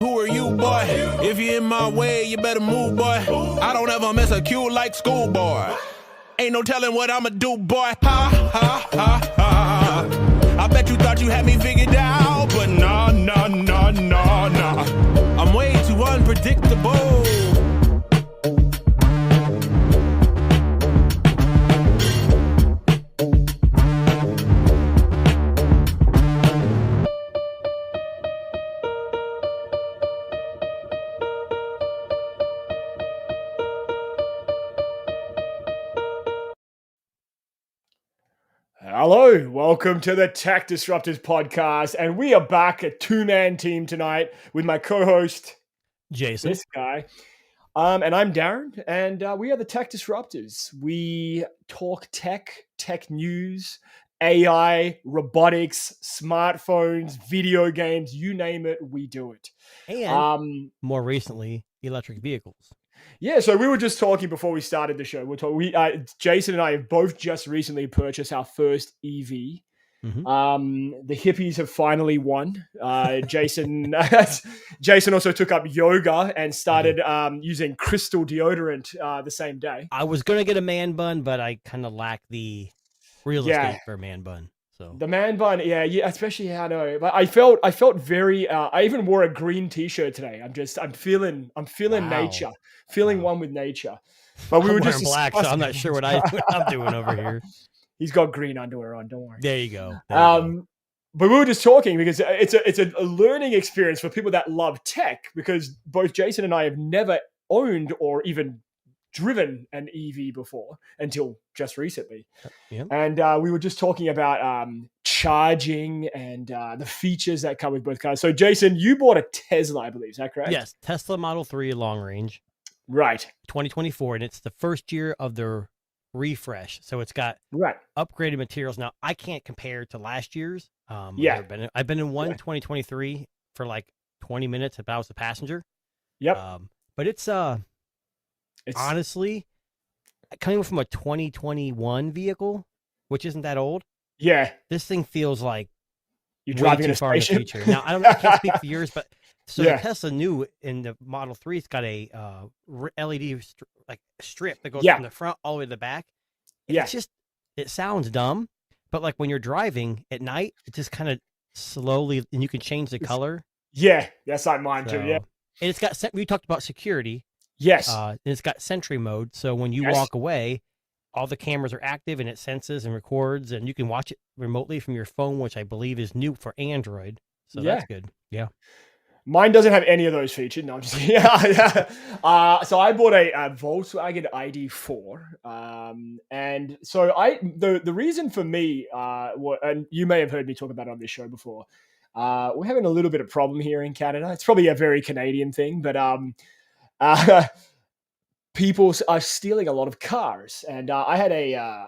Who are you, boy? If you're in my way, you better move, boy. I don't ever miss a cue like schoolboy. Ain't no telling what I'ma do, boy. Ha, ha, ha, ha. I bet you thought you had me figured out, but nah, nah, nah, nah, nah. I'm way too unpredictable. Hello, welcome to the Tech Disruptors podcast, and we are back a two-man team tonight with my co-host Jason, this guy, and I'm Darren, and we are the Tech Disruptors. We talk tech news, AI, robotics, smartphones, video games, you name it, we do it. And more recently, electric vehicles. Yeah, so we were just talking before we started the show. Jason and I have both just recently purchased our first EV. Mm-hmm. The hippies have finally won. Jason also took up yoga and started using crystal deodorant the same day. I was gonna get a man bun, but I kind of lack the real estate for a man bun. So the man bun, yeah, especially I know. But I felt very. I even wore a green T-shirt today. I'm feeling nature, one with nature. But we were just black, so I'm not sure what I'm doing over here. He's got green underwear on. Don't worry. There you go. But we were just talking because it's a learning experience for people that love tech, because both Jason and I have never owned or even driven an EV before until just recently. Yeah. And we were just talking about charging and the features that come with both cars. So Jason, you bought a Tesla, I believe. Is that correct? Yes. Tesla Model 3 long range. Right. 2024. And it's the first year of their refresh. So it's got upgraded materials. Now, I can't compare to last year's. I've been in one 2023 for like 20 minutes if I was a passenger. Yep. But it's honestly coming from a 2021 vehicle, which isn't that old. Yeah. This thing feels like you're driving too far in the future. Now, I can't speak for yours, but the Tesla new in the Model 3, it's got a LED strip that goes from the front all the way to the back. It's just, it sounds dumb, but like when you're driving at night, it just kind of slowly, and you can change the color. Yeah, that's like mine too. Yeah. And it's got, we talked about security. Yes. And it's got Sentry mode. So when you walk away, all the cameras are active and it senses and records, and you can watch it remotely from your phone, which I believe is new for Android. So that's good. Yeah. Mine doesn't have any of those features. No, I'm just kidding. So I bought a Volkswagen ID4. And so the reason for me, and you may have heard me talk about it on this show before, we're having a little bit of problem here in Canada. It's probably a very Canadian thing, but people are stealing a lot of cars, and I had a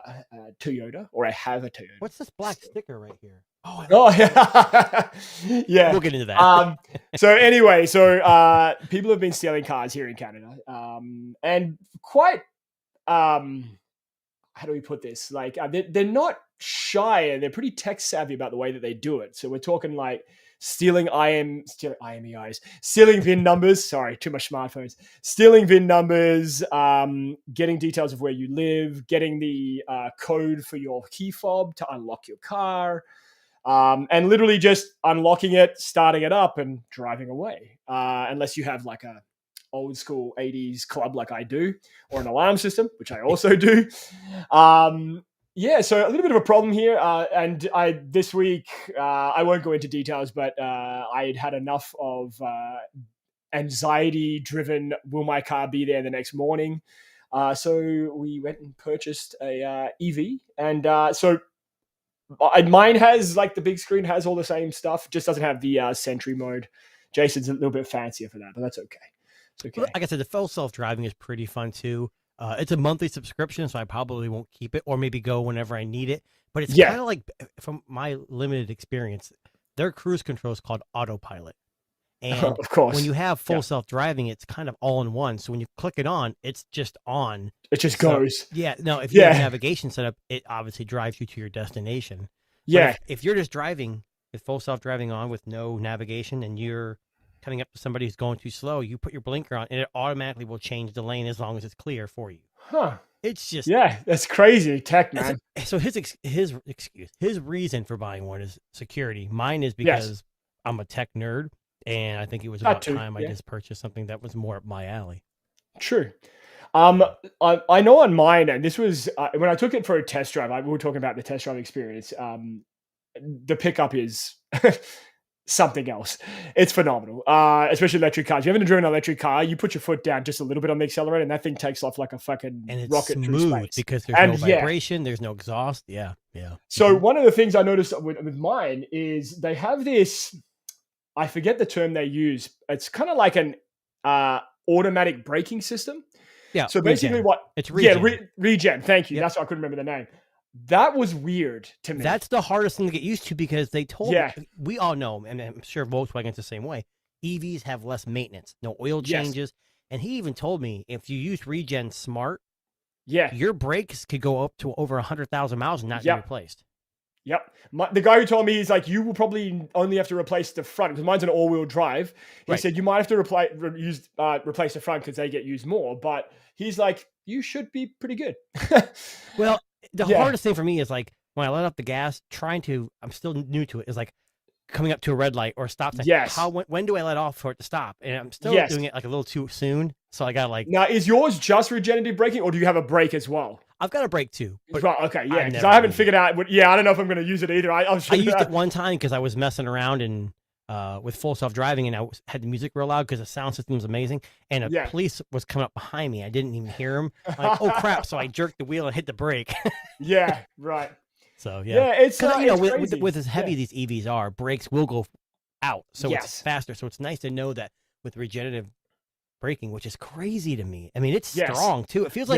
Toyota, or I have a Toyota. What's this black sticker right here? Yeah. We'll get into that. So people have been stealing cars here in Canada, and quite how do we put this? Like they're not shy, and they're pretty tech savvy about the way that they do it. So we're talking like stealing IMEIs, stealing VIN numbers. Sorry, too much smartphones. Stealing VIN numbers, getting details of where you live, getting the code for your key fob to unlock your car, and literally just unlocking it, starting it up, and driving away. Unless you have like a old school 80s club like I do, or an alarm system, which I also do. So a little bit of a problem here. And this week, I won't go into details, but I had enough of anxiety-driven, will my car be there the next morning? So we went and purchased a EV. And so mine has, like, the big screen has all the same stuff, just doesn't have the Sentry mode. Jason's a little bit fancier for that, but that's okay. It's okay. Like I said, the full self-driving is pretty fun too. It's a monthly subscription, so I probably won't keep it, or maybe go whenever I need it. But it's kind of like, from my limited experience, their cruise control is called autopilot. And of course, when you have full self-driving, it's kind of all in one. So when you click it on, it's just on. It just goes. Yeah. No, if you have navigation set up, it obviously drives you to your destination. But if you're just driving with full self-driving on with no navigation, and you're coming up to somebody who's going too slow, you put your blinker on, and it automatically will change the lane as long as it's clear for you. Huh. It's just that's crazy tech, man. So his reason for buying one is security. Mine is because I'm a tech nerd, and I think it was about time I just purchased something that was more up my alley. True. I know on mine, and this was when I took it for a test drive. We were talking about the test drive experience. The pickup is something else. It's phenomenal, especially electric cars. You haven't driven an electric car, you put your foot down just a little bit on the accelerator, and that thing takes off like a fucking rocket through space. Because there's no vibration, there's no exhaust. Yeah. So one of the things I noticed with mine is they have this. I forget the term they use. It's kind of like an automatic braking system. Yeah. So basically, it's regen. Regen. Thank you. Yep. That's why I couldn't remember the name. That was weird to me. That's the hardest thing to get used to because they told we all know, and I'm sure Volkswagen's the same way. EVs have less maintenance, no oil changes, and he even told me if you use Regen Smart, your brakes could go up to over 100,000 miles and not be replaced. Yep. The guy who told me, he's like, you will probably only have to replace the front because mine's an all-wheel drive. He said you might have to replace the front because they get used more, but he's like, you should be pretty good. Well, the hardest thing for me is like when I let off the gas, I'm still new to it, is like coming up to a red light or a stop sign. Yes. When do I let off for it to stop? And I'm still doing it like a little too soon. So I got like. Now, is yours just regenerative braking or do you have a brake as well? I've got a brake too. Right, okay, yeah, because I haven't figured out. I don't know if I'm going to use it either. I used it one time because I was messing around and with full self-driving, and I had the music real loud because the sound system was amazing. And a police was coming up behind me. I didn't even hear him. I'm like, oh crap! So I jerked the wheel and hit the brake. Yeah, right. So it's with as heavy these EVs are, brakes will go out, so it's faster. So it's nice to know that with regenerative braking, which is crazy to me. I mean, it's strong too. It feels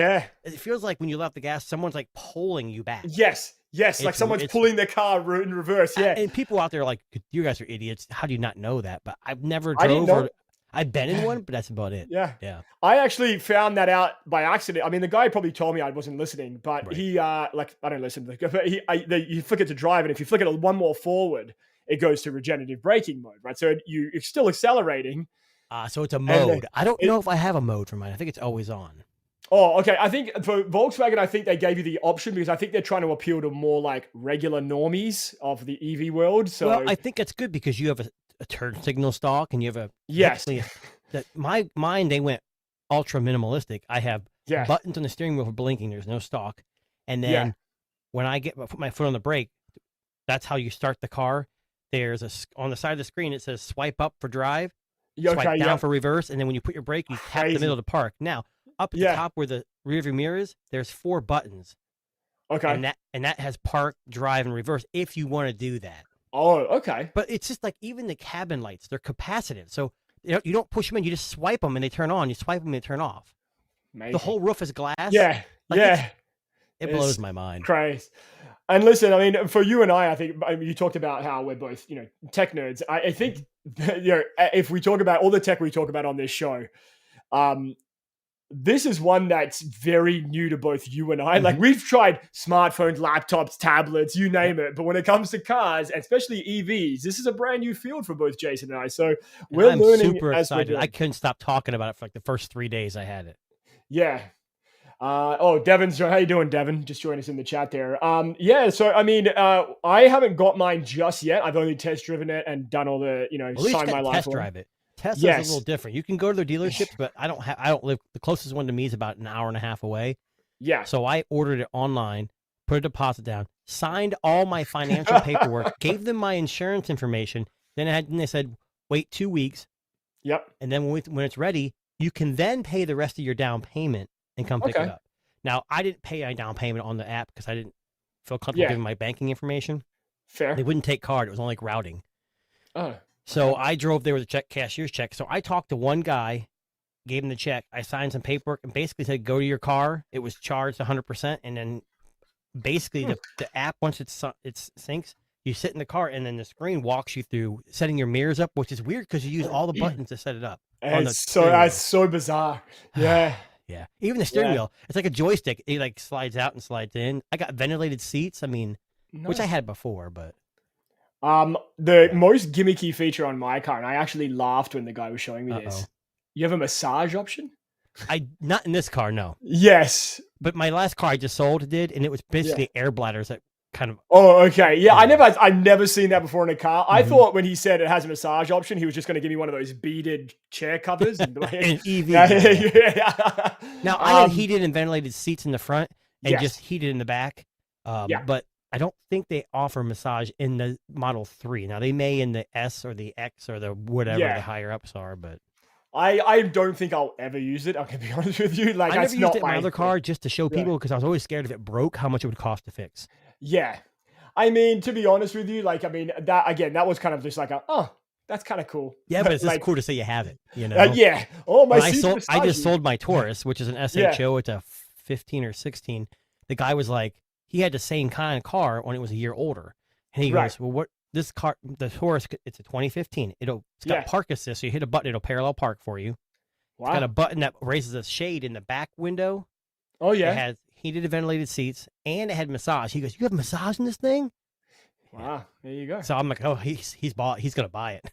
like when you let off the gas, someone's like pulling you back. Yes, like someone's pulling their car in reverse. Yeah, and people out there are like, you guys are idiots. How do you not know that? But I've never drove. I've been in one, but that's about it. Yeah. I actually found that out by accident. I mean, the guy probably told me I wasn't listening, but he I don't listen. But you flick it to drive, and if you flick it one more forward, it goes to regenerative braking mode, right? So you're still accelerating. So it's a mode. I don't know if I have a mode for mine. I think it's always on. Oh, okay. I think for Volkswagen, I think they gave you the option because I think they're trying to appeal to more like regular normies of the EV world. So I think that's good because you have a turn signal stalk and you have mine, they went ultra minimalistic. I have buttons on the steering wheel for blinking. There's no stalk. And then when I put my foot on the brake, that's how you start the car. There's on the side of the screen, it says swipe up for drive. Swipe down for reverse, and then when you put your brake, you tap the middle to park. Now, up at the top where the rear view mirror is, there's 4 buttons. Okay. And that has park, drive, and reverse if you want to do that. Oh, okay. But it's just like even the cabin lights, they're capacitive. So you don't push them in, you just swipe them and they turn on. You swipe them and they turn off. Amazing. The whole roof is glass. Yeah. It blows my mind. Crazy. And listen, I mean, for you and I think you talked about how we're both, tech nerds. I think, if we talk about all the tech we talk about on this show, this is one that's very new to both you and I. Mm-hmm. Like we've tried smartphones, laptops, tablets, you name it. But when it comes to cars, especially EVs, this is a brand new field for both Jason and I. So I'm learning. Super excited. I couldn't stop talking about it for like the first 3 days I had it. Yeah. Devin's, how you doing, Devin? Just join us in the chat there. So I mean, I haven't got mine just yet. I've only test driven it and done all the, sign my life. Test drive it. Tesla's a little different. You can go to their dealerships, but I don't live. The closest one to me is about an hour and a half away. Yeah. So I ordered it online, put a deposit down, signed all my financial paperwork, gave them my insurance information. Then they said, wait 2 weeks. Yep. And then when it's ready, you can then pay the rest of your down payment and come pick it up. Now, I didn't pay a down payment on the app because I didn't feel comfortable giving my banking information. Fair. They wouldn't take card. It was only like routing. Oh. So I drove there with a cashier's check. So I talked to one guy, gave him the check. I signed some paperwork and basically said, go to your car. It was charged 100%. And then basically the app, once it syncs, you sit in the car and then the screen walks you through setting your mirrors up, which is weird because you use all the buttons to set it up. That's so bizarre. Yeah. Yeah. Even the steering wheel, it's like a joystick. It like slides out and slides in. I got ventilated seats. I mean, which I had before, but. The most gimmicky feature on my car, and I actually laughed when the guy was showing me this. You have a massage option? Not in this car, no. Yes. But my last car I just sold did, and it was basically air bladders that kind of. Oh, okay. Yeah, I've never seen that before in a car. I thought when he said it has a massage option, he was just going to give me one of those beaded chair covers. And like, an EV. Yeah. Now, I had heated and ventilated seats in the front and just heated in the back. But I don't think they offer massage in the Model 3. Now, they may in the S or the X or the whatever the higher ups are, but. I don't think I'll ever use it. I can be honest with you. Like, I never used it in my other car just to show people because I was always scared if it broke, how much it would cost to fix. Yeah. I mean, to be honest with you, like, I mean, that was kind of just like that's kind of cool. Yeah, but it's just cool to say you have it, you know? Yeah. Oh, my I just sold my Taurus, which is an SHO. It's a 15 or 16. The guy was like, he had the same kind of car when it was a year older. And he goes, well, what? This car, the Taurus, it's a 2015. It's got park assist. So you hit a button, it'll parallel park for you. Wow. It's got a button that raises a shade in the back window. Oh, yeah. It has heated and ventilated seats, and it had massage. He goes, you have massage in this thing? Wow. There you go. So I'm like, oh, he's going to buy it.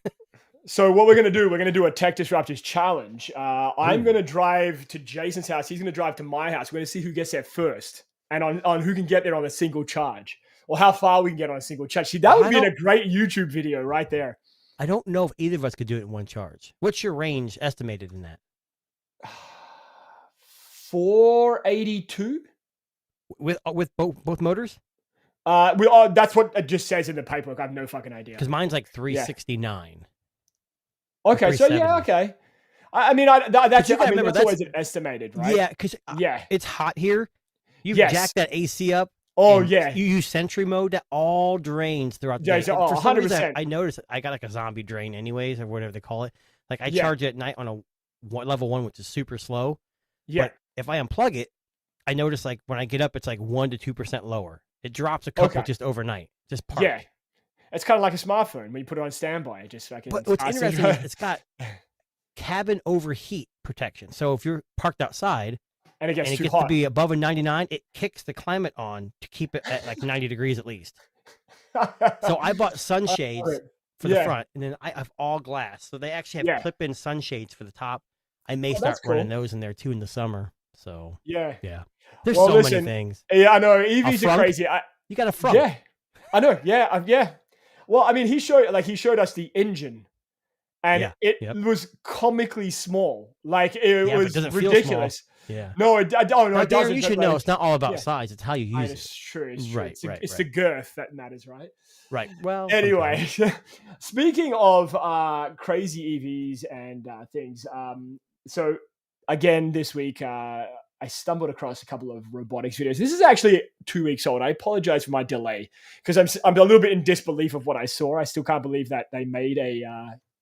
So what we're going to do a Tech Disruptors challenge. I'm going to drive to Jason's house. He's going to drive to my house. We're going to see who gets there first and on who can get there on a single charge. Or how far we can get on a single charge. See, that would be a great YouTube video right there. I don't know if either of us could do it in one charge. What's your range estimated in that? 482 with both motors. That's what it just says in the paperwork. I have no fucking idea. Because mine's like 369. Okay, so okay. I mean, that's always an estimated, right? Yeah, because it's hot here. You jack that AC up. Oh, yeah. You use Sentry mode, that all drains throughout the day. So, for some 100%. reason, I noticed I got like a zombie drain anyways, or whatever they call it. Like I charge it at night on a level 1, which is super slow. Yeah. But if I unplug it, I notice like when I get up, it's like 1 to 2% lower. It drops a couple just overnight. Just park. Yeah. It's kind of like a smartphone when you put it on standby. It just fucking. But what's interesting is it's got cabin overheat protection. So if you're parked outside, and it gets to be above a 99, it kicks the climate on to keep it at like 90 degrees at least. So I bought sunshades for the front, and then I have all glass. So they actually have clip-in sunshades for the top. I may start running those in there too in the summer. So yeah. There's many things. Yeah, I know. EVs are crazy. You got a front. Yeah, I know. Yeah. Well, I mean, he showed us the engine. And it was comically small. Like, it was ridiculous. Yeah. No, it doesn't. You should know it's not all about size. It's how you use it. It's true. It's true. It's the girth that matters, right? Right. Well, anyway, speaking of crazy EVs and things, so again, this week, I stumbled across a couple of robotics videos. This is actually 2 weeks old. I apologize for my delay because I'm a little bit in disbelief of what I saw. I still can't believe that they made a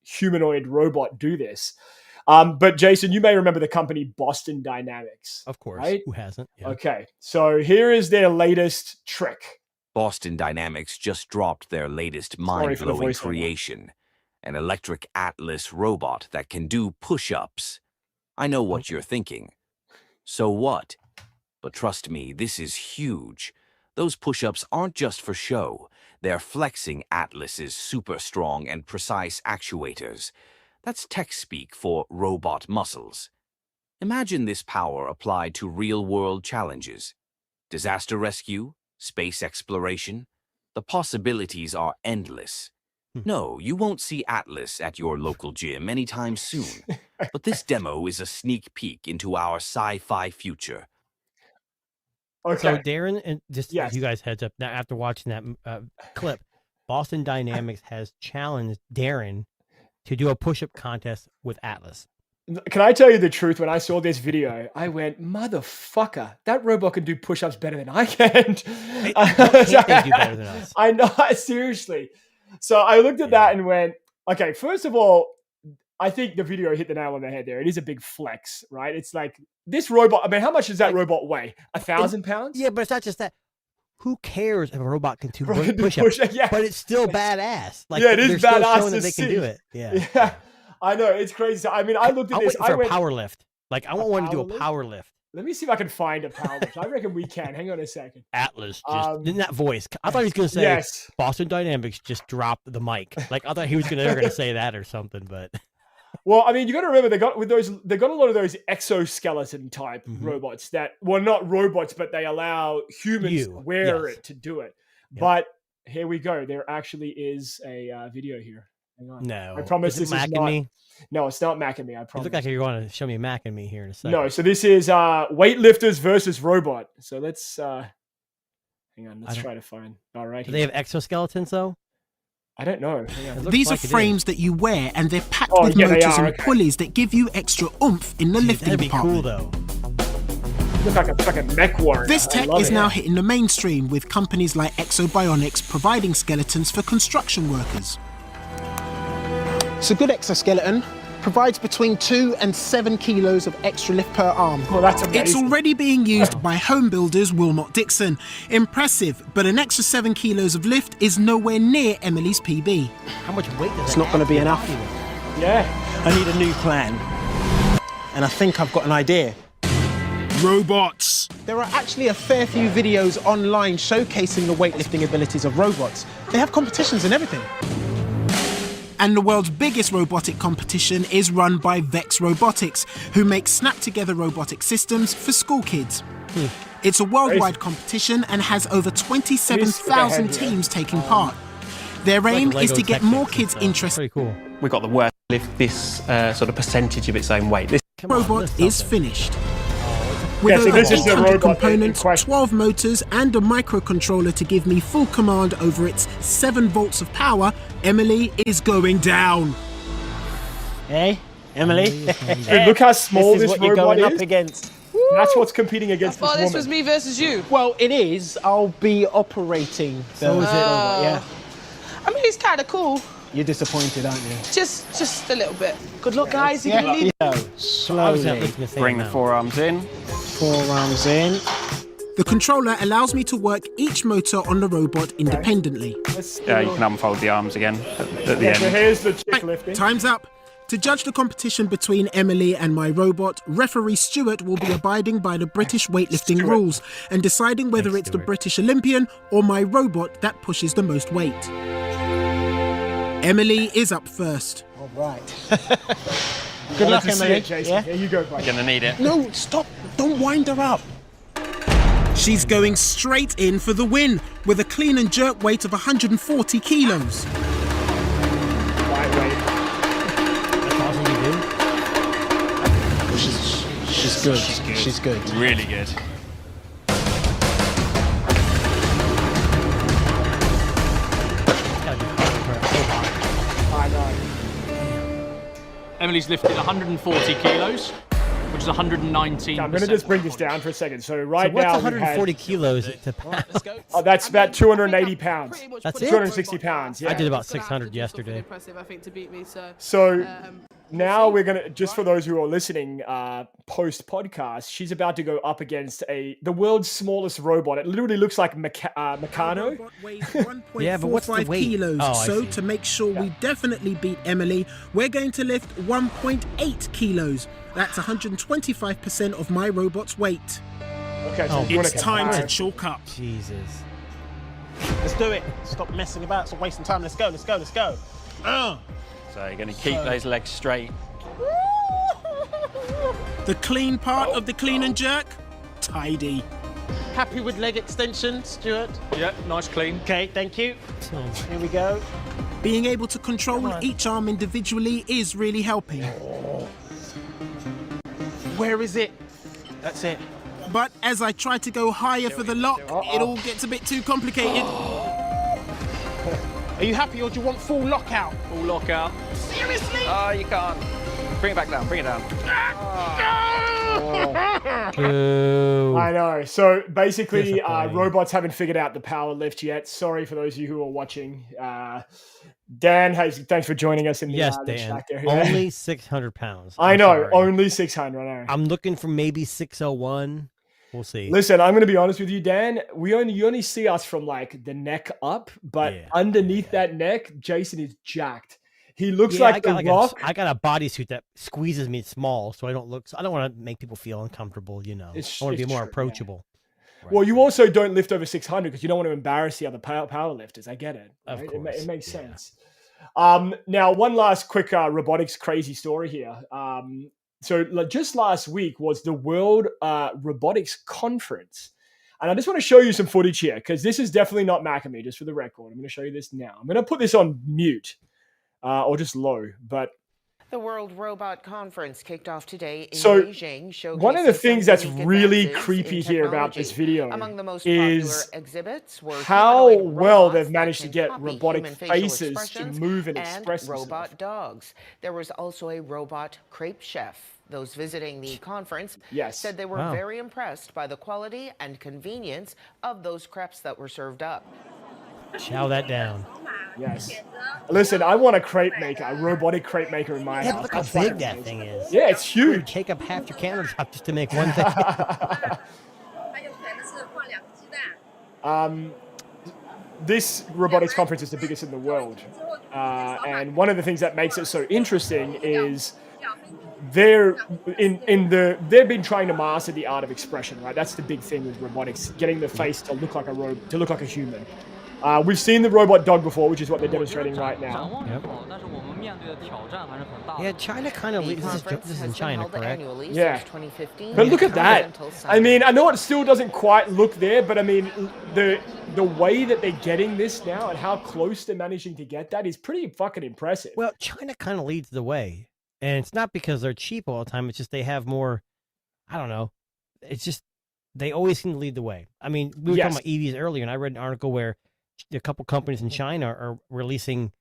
humanoid robot do this. But Jason, you may remember the company Boston Dynamics. Of course. Right? Who hasn't? Yeah. Okay. So here is their latest trick. Boston Dynamics just dropped their latest mind-blowing creation, an electric Atlas robot that can do push-ups. I know what you're thinking. So what? But trust me, this is huge. Those push-ups aren't just for show. They're flexing Atlas's super strong and precise actuators. That's tech speak for robot muscles. Imagine this power applied to real-world challenges. Disaster rescue, space exploration. The possibilities are endless. No, you won't see Atlas at your local gym anytime soon. But this demo is a sneak peek into our sci-fi future. Okay. So Darren, and just you guys heads up, now after watching that clip, Boston Dynamics has challenged Darren to do a push-up contest with Atlas. Can I tell you the truth? When I saw this video, I went, motherfucker, that robot can do push-ups better than I can. Can't they do better than us? I know, seriously. So I looked at that and went, okay, first of all, I think the video hit the nail on the head there. It is a big flex, right? It's like this robot. I mean, how much does that robot weigh? 1,000 pounds? Yeah, but it's not just that. Who cares if a robot can do push-ups? But it's still badass. Like, it is badass showing that they can do it. Yeah. I know, it's crazy. I mean, I looked at this. I went for a power lift. Like, I want one to do a power lift. Let me see if I can find a power lift. I reckon we can. Hang on a second. Atlas just in that voice. I thought he was going to say yes. Boston Dynamics just dropped the mic. Like I thought he was going to say that or something. But well, I mean, you got to remember they got a lot of those exoskeleton type robots that not robots, but they allow humans to wear it to do it. Yep. But here we go. There actually is a video here. Hang on. No, I promise this is not. Me? No, it's not Mac and Me. I promise. You look like you're going to show me Mac and Me here in a second. No, so this is weightlifters versus robot. So let's hang on. Let's try to find. All right. Do they have exoskeletons though? I don't know. These are frames that you wear, and they're packed with motors and pulleys that give you extra oomph in the lifting department. That'd be cool though. Look like a fucking mech warrior. This tech is now hitting the mainstream with companies like Exobionics providing skeletons for construction workers. So a good exoskeleton provides between 2 and 7 kilos of extra lift per arm. Oh, that's amazing. It's already being used by home builders Wilmot Dixon. Impressive, but an extra 7 kilos of lift is nowhere near Emily's PB. How much weight does It's not going to be enough. Yeah. I need a new plan. And I think I've got an idea. Robots. There are actually a fair few videos online showcasing the weightlifting abilities of robots. They have competitions and everything. And the world's biggest robotic competition is run by Vex Robotics, who make snap-together robotic systems for school kids. It's a worldwide competition and has over 27,000 teams taking part. Their aim is to get more kids interested. Pretty cool. We've got the work lift this sort of percentage of its own weight. This robot is finished. With over 800 components, 12 motors and a microcontroller to give me full command over its 7 volts of power, Emily is going down. Hey, Emily. Dude, look how small this what robot you're going is. up against. That's what's competing against I thought this this was me versus you. Well, it is. I'll be operating the robot, yeah. I mean, it's kind of cool. You're disappointed, aren't you? Just a little bit. Good luck, guys. If you need. Slowly. bring the forearms in. Forearms in. The controller allows me to work each motor on the robot independently. You can unfold the arms again at the end. So here's the chick lifting. Time's up. To judge the competition between Emily and my robot, referee Stuart will be abiding by the British weightlifting rules and deciding whether it's the British Olympian or my robot that pushes the most weight. Emily is up first. All right. Good luck, Emily. Yeah? Here you go, buddy. You're gonna need it. No, stop. Don't wind her up. She's going straight in for the win with a clean and jerk weight of 140 kilos. Lightweight. That's awesome you do. She's good. She's good. Really good. I know. Emily's lifted 140 kilos, which is 119%. Okay, I'm going to just bring this down for a second. So right what's now 140 kilos to pound? that's about 280 pounds. That's it? 260 pounds, yeah. I did about 600 yesterday. Impressive, I think, to beat me. So now we're going to, just for those who are listening post-podcast, she's about to go up against the world's smallest robot. It literally looks like Meccano. Yeah, but what's the weight? Kilos. Oh, So to make sure we definitely beat Emily, we're going to lift 1.8 kilos. That's 125% of my robot's weight. Okay, so It's time to chalk up. Jesus. Let's do it. Stop messing about. Stop wasting time. Let's go. Let's go. Let's go. So you're gonna keep those legs straight. The clean part of the clean and jerk? Tidy. Happy with leg extension, Stuart? Yeah, nice clean. Okay, thank you. Here we go. Being able to control each arm individually is really helping. Where is it? That's it. But as I try to go higher for the lock, it all gets a bit too complicated. Are you happy or do you want full lockout? Full lockout. Seriously? Oh, you can't. Bring it back down. Bring it down. Boo. I know. So basically, robots haven't figured out the power lift yet. Sorry for those of you who are watching. Dan, thanks for joining us in the Yes, the Dan. chat there. Only 600 pounds. I know. Sorry. Only 600. I know. I'm looking for maybe 601. We'll see. Listen, I'm going to be honest with you, Dan. You only see us from like the neck up, but underneath that neck, Jason is jacked. He looks like The Rock. I got a bodysuit that squeezes me small, so I don't look. So I don't want to make people feel uncomfortable. I want to be more approachable. Yeah. Right. Well, you also don't lift over 600 because you don't want to embarrass the other power lifters. I get it. Right? Of course. It makes sense. Now, one last quick robotics crazy story here. So just last week was the World Robotics Conference. And I just want to show you some footage here because this is definitely not Macamee, just for the record. I'm going to show you this now. I'm going to put this on mute or just low, but the World Robot Conference kicked off today in Beijing. One of the things that's really creepy here about this video is how well they've managed to get robotic faces to move and express robot dogs. There was also a robot crepe chef. Those visiting the conference said they were very impressed by the quality and convenience of those crepes that were served up. Chow that down. Yes. Listen, I want a crepe maker, a robotic crepe maker in my house. Look how big that thing is. Yeah, it's huge. You take up half your countertop just to make one thing. This robotics conference is the biggest in the world. And one of the things that makes it so interesting is they've been trying to master the art of expression, right? That's the big thing with robotics, getting the face to look like a human. We've seen the robot dog before, which is what they're demonstrating right now. Yep. Yeah, China kind of leads. This is in China, correct? Yeah. But look at that. I mean, I know it still doesn't quite look there, but I mean, the way that they're getting this now and how close they're managing to get that is pretty fucking impressive. Well, China kind of leads the way. And it's not because they're cheap all the time. It's just they have more, I don't know. It's just they always seem to lead the way. I mean, we were talking about EVs earlier, and I read an article where a couple companies in China are releasing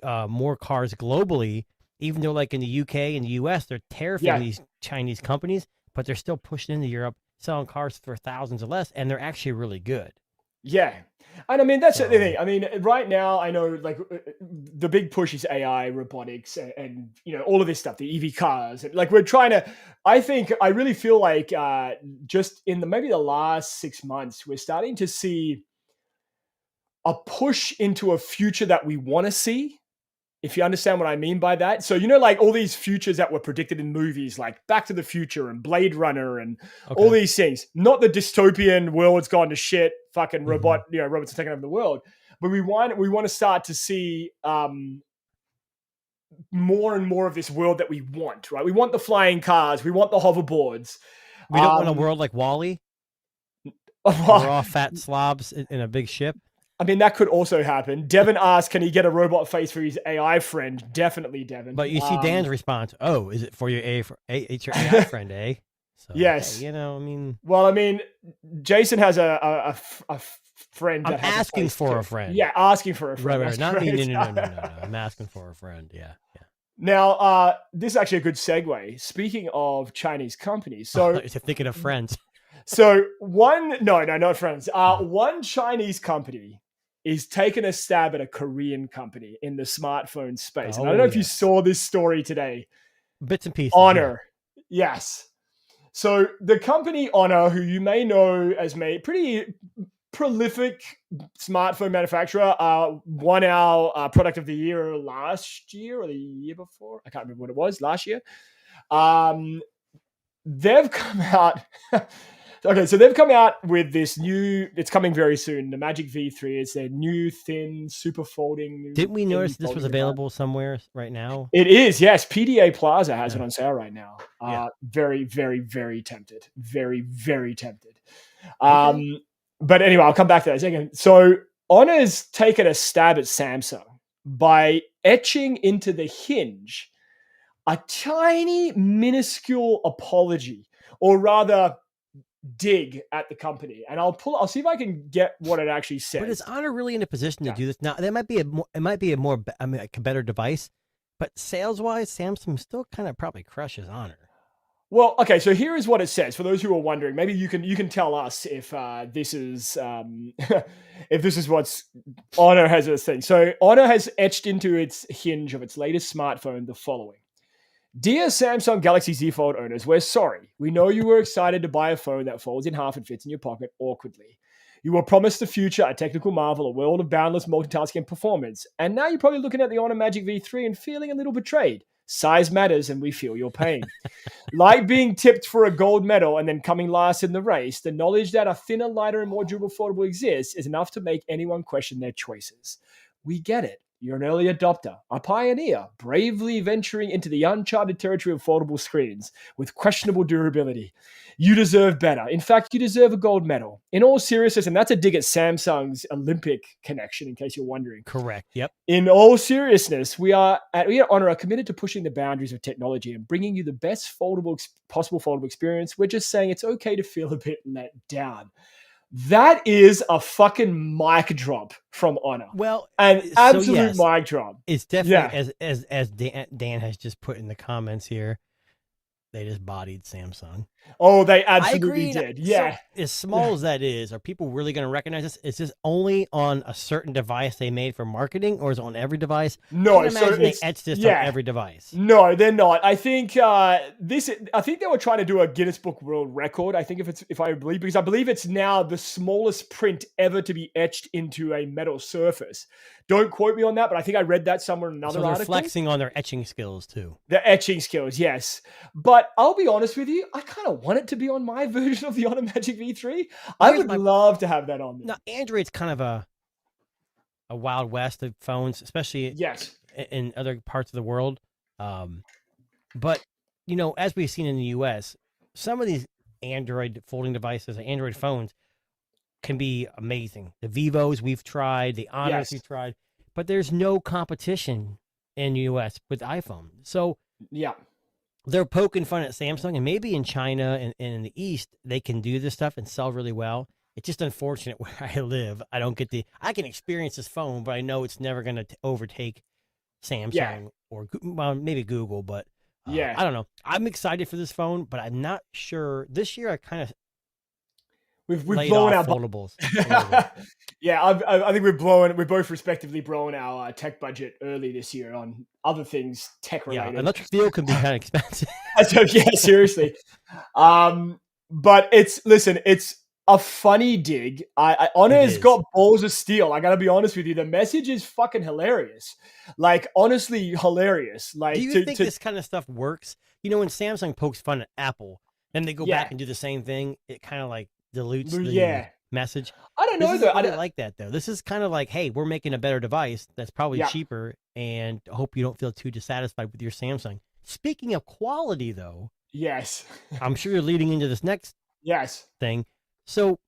more cars globally, even though like in the UK and the US, they're terrifying these Chinese companies, but they're still pushing into Europe, selling cars for thousands or less, and they're actually really good. Yeah. And I mean, that's the thing. I mean, right now, I know like the big push is AI, robotics, and all of this stuff, the EV cars. Like we're trying to, I really feel like just in maybe the last 6 months, we're starting to see a push into a future that we want to see. If you understand what I mean by that. So, like all these futures that were predicted in movies like Back to the Future and Blade Runner and all these things, not the dystopian world's gone to shit, fucking robots are taking over the world. But we want to start to see more and more of this world that we want, right? We want the flying cars. We want the hoverboards. We don't want a world like WALL-E. We're all fat slobs in a big ship. I mean, that could also happen. Devin asked, can he get a robot face for his AI friend? Definitely, Devin. But you see Dan's response, is it for your it's your AI friend, eh? So, yes. Hey, I mean... Well, I mean, Jason has a friend that has asking for a friend. Yeah, asking for a friend. Right. Not me. No. I'm asking for a friend, yeah. Now, this is actually a good segue. Speaking of Chinese companies. So you're thinking of friends. So not friends. One Chinese company is taking a stab at a Korean company in the smartphone space. And I don't know if you saw this story today. Bits and pieces. Honor. Yeah. Yes. So the company Honor, who you may know as pretty prolific smartphone manufacturer, won our product of the year last year or the year before. I can't remember what it was, last year. They've come out... Okay, so they've come out with this new, it's coming very soon, the Magic V3. It's their new, thin, super folding. Didn't we notice this was available somewhere right now? It is, yes. PDA Plaza has it on sale right now. Very, very, very tempted. Very, very tempted. But anyway, I'll come back to that in a second. So Honor's taken a stab at Samsung by etching into the hinge a tiny, minuscule apology, or rather... dig at the company, and I'll see if I can get what it actually says. But is Honor really in a position to do this now? It might be a better device, but sales wise, Samsung still kind of probably crushes Honor. Well, okay, so here is what it says. For those who are wondering, maybe you can tell us if this is if this is what's Honor has this thing. So Honor has etched into its hinge of its latest smartphone the following. Dear Samsung Galaxy Z Fold owners, we're sorry. We know you were excited to buy a phone that folds in half and fits in your pocket awkwardly. You were promised the future, a technical marvel, a world of boundless multitasking and performance. And now you're probably looking at the Honor Magic V3 and feeling a little betrayed. Size matters, and we feel your pain. Like being tipped for a gold medal and then coming last in the race, the knowledge that a thinner, lighter, and more durable foldable exists is enough to make anyone question their choices. We get it. You're an early adopter, a pioneer, bravely venturing into the uncharted territory of foldable screens with questionable durability. You deserve better. In fact, you deserve a gold medal. In all seriousness, and that's a dig at Samsung's Olympic connection, in case you're wondering. Correct. Yep. In all seriousness, we at Honor are committed to pushing the boundaries of technology and bringing you the best possible foldable experience. We're just saying it's okay to feel a bit let down. That is a fucking mic drop from Honor. Well, an absolute mic drop. It's definitely as Dan has just put in the comments here. They just bodied Samsung. Oh, they absolutely did. Yeah. So, as small as that is, are people really going to recognize this? Is this only on a certain device they made for marketing, or is it on every device? No, so they etched this on every device. No, they're not. I think I think they were trying to do a Guinness Book World Record. I think because I believe it's now the smallest print ever to be etched into a metal surface. Don't quote me on that, but I think I read that somewhere in another article. So they're flexing on their etching skills too. The etching skills, yes. But I'll be honest with you, I kind of want it to be on my version of the Honor Magic V3. I would love to have that on there. Now, Android's kind of a wild west of phones, especially in other parts of the world. But, as we've seen in the U.S., some of these Android folding devices, Android phones, can be amazing. The Vivos we've tried, the Honors we've tried, but there's no competition in the U.S. with iPhone. So they're poking fun at Samsung, and maybe in China and in the East, they can do this stuff and sell really well. It's just unfortunate where I live. I can experience this phone, but I know it's never going to overtake Samsung or maybe Google, but I don't know. I'm excited for this phone, but I'm not sure. This year, I kind of We've blown our foldables. I think we're both respectively blown our tech budget early this year on other things tech related. Yeah, electric steel can be kind of expensive. So seriously. But it's a funny dig. Honor has got balls of steel. I gotta be honest with you. The message is fucking hilarious. Like, honestly hilarious. Like, do you think this kind of stuff works? When Samsung pokes fun at Apple, and they go back and do the same thing, it kind of like dilutes the message. I don't know though. I don't like that though. This is kind of like, hey, we're making a better device that's probably cheaper, and I hope you don't feel too dissatisfied with your Samsung. Speaking of quality though, I'm sure you're leading into this next thing. So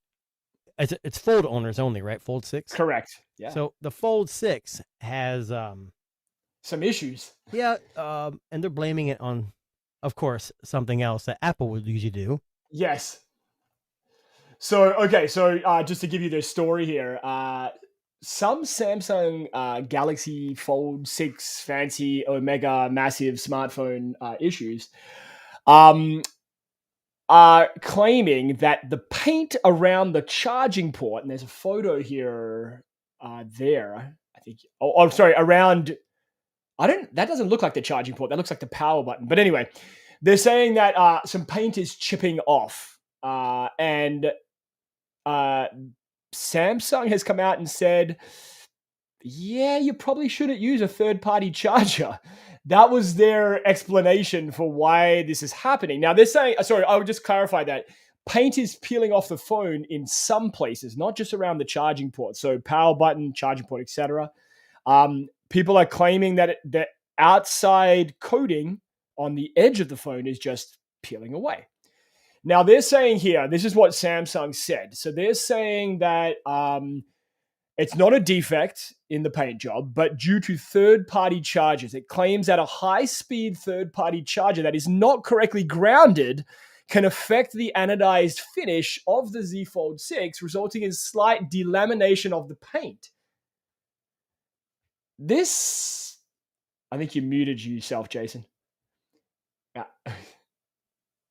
it's Fold owners only, right? Fold 6? Correct. Yeah. So the Fold 6 has some issues. Yeah, and they're blaming it on, of course, something else that Apple would usually do. Yes. So just to give you the story here, some Samsung Galaxy Fold 6 fancy Omega massive smartphone issues are claiming that the paint around the charging port, and there's a photo here there, I think, around, that doesn't look like the charging port, that looks like the power button. But anyway, they're saying that some paint is chipping off, and Samsung has come out and said, you probably shouldn't use a third-party charger. That was their explanation for why this is happening. Now they're saying, I would just clarify that paint is peeling off the phone in some places, not just around the charging port. So power button, charging port, etc. People are claiming that the outside coating on the edge of the phone is just peeling away. Now they're saying here, this is what Samsung said. So they're saying that it's not a defect in the paint job, but due to third-party chargers. It claims that a high-speed third-party charger that is not correctly grounded can affect the anodized finish of the Z Fold 6, resulting in slight delamination of the paint. This, I think you muted yourself, Jason. Yeah.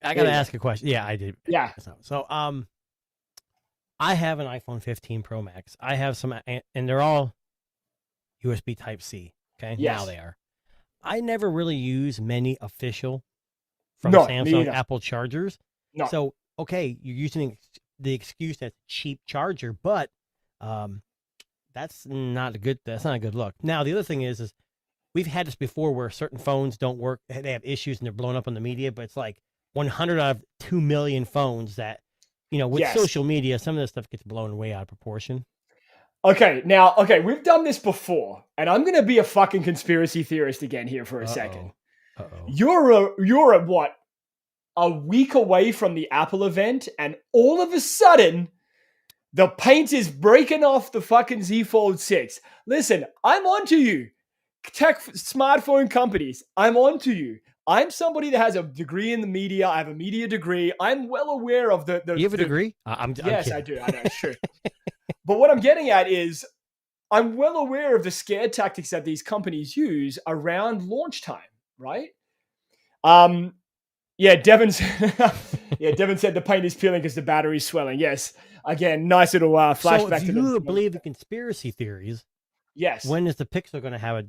I got to ask a question. Yeah, I did. Yeah. So, I have an iPhone 15 Pro Max. I have some, and they're all USB Type-C. Okay. Yes. Now they are. I never really use many official from Samsung Apple chargers. No. So, okay, you're using the excuse that's cheap charger, but that's not a good look. Now the other thing is we've had this before where certain phones don't work, they have issues and they're blown up on the media, but it's like 100 out of 2 million phones that, with social media, some of this stuff gets blown way out of proportion. Okay, we've done this before, and I'm going to be a fucking conspiracy theorist again here for a second. You're what? A week away from the Apple event, and all of a sudden, the paint is breaking off the fucking Z Fold 6. Listen, I'm onto you. Smartphone companies, I'm onto you. I'm somebody that has a degree in the media. I have a media degree. I'm well aware of the You have a degree? Yes, I do. I know, sure. But what I'm getting at is I'm well aware of the scare tactics that these companies use around launch time, right? Devin said the paint is peeling because the battery's swelling. Yes. Again, nice little flashback. So if you believe in conspiracy theories, yes. When is the Pixel going to have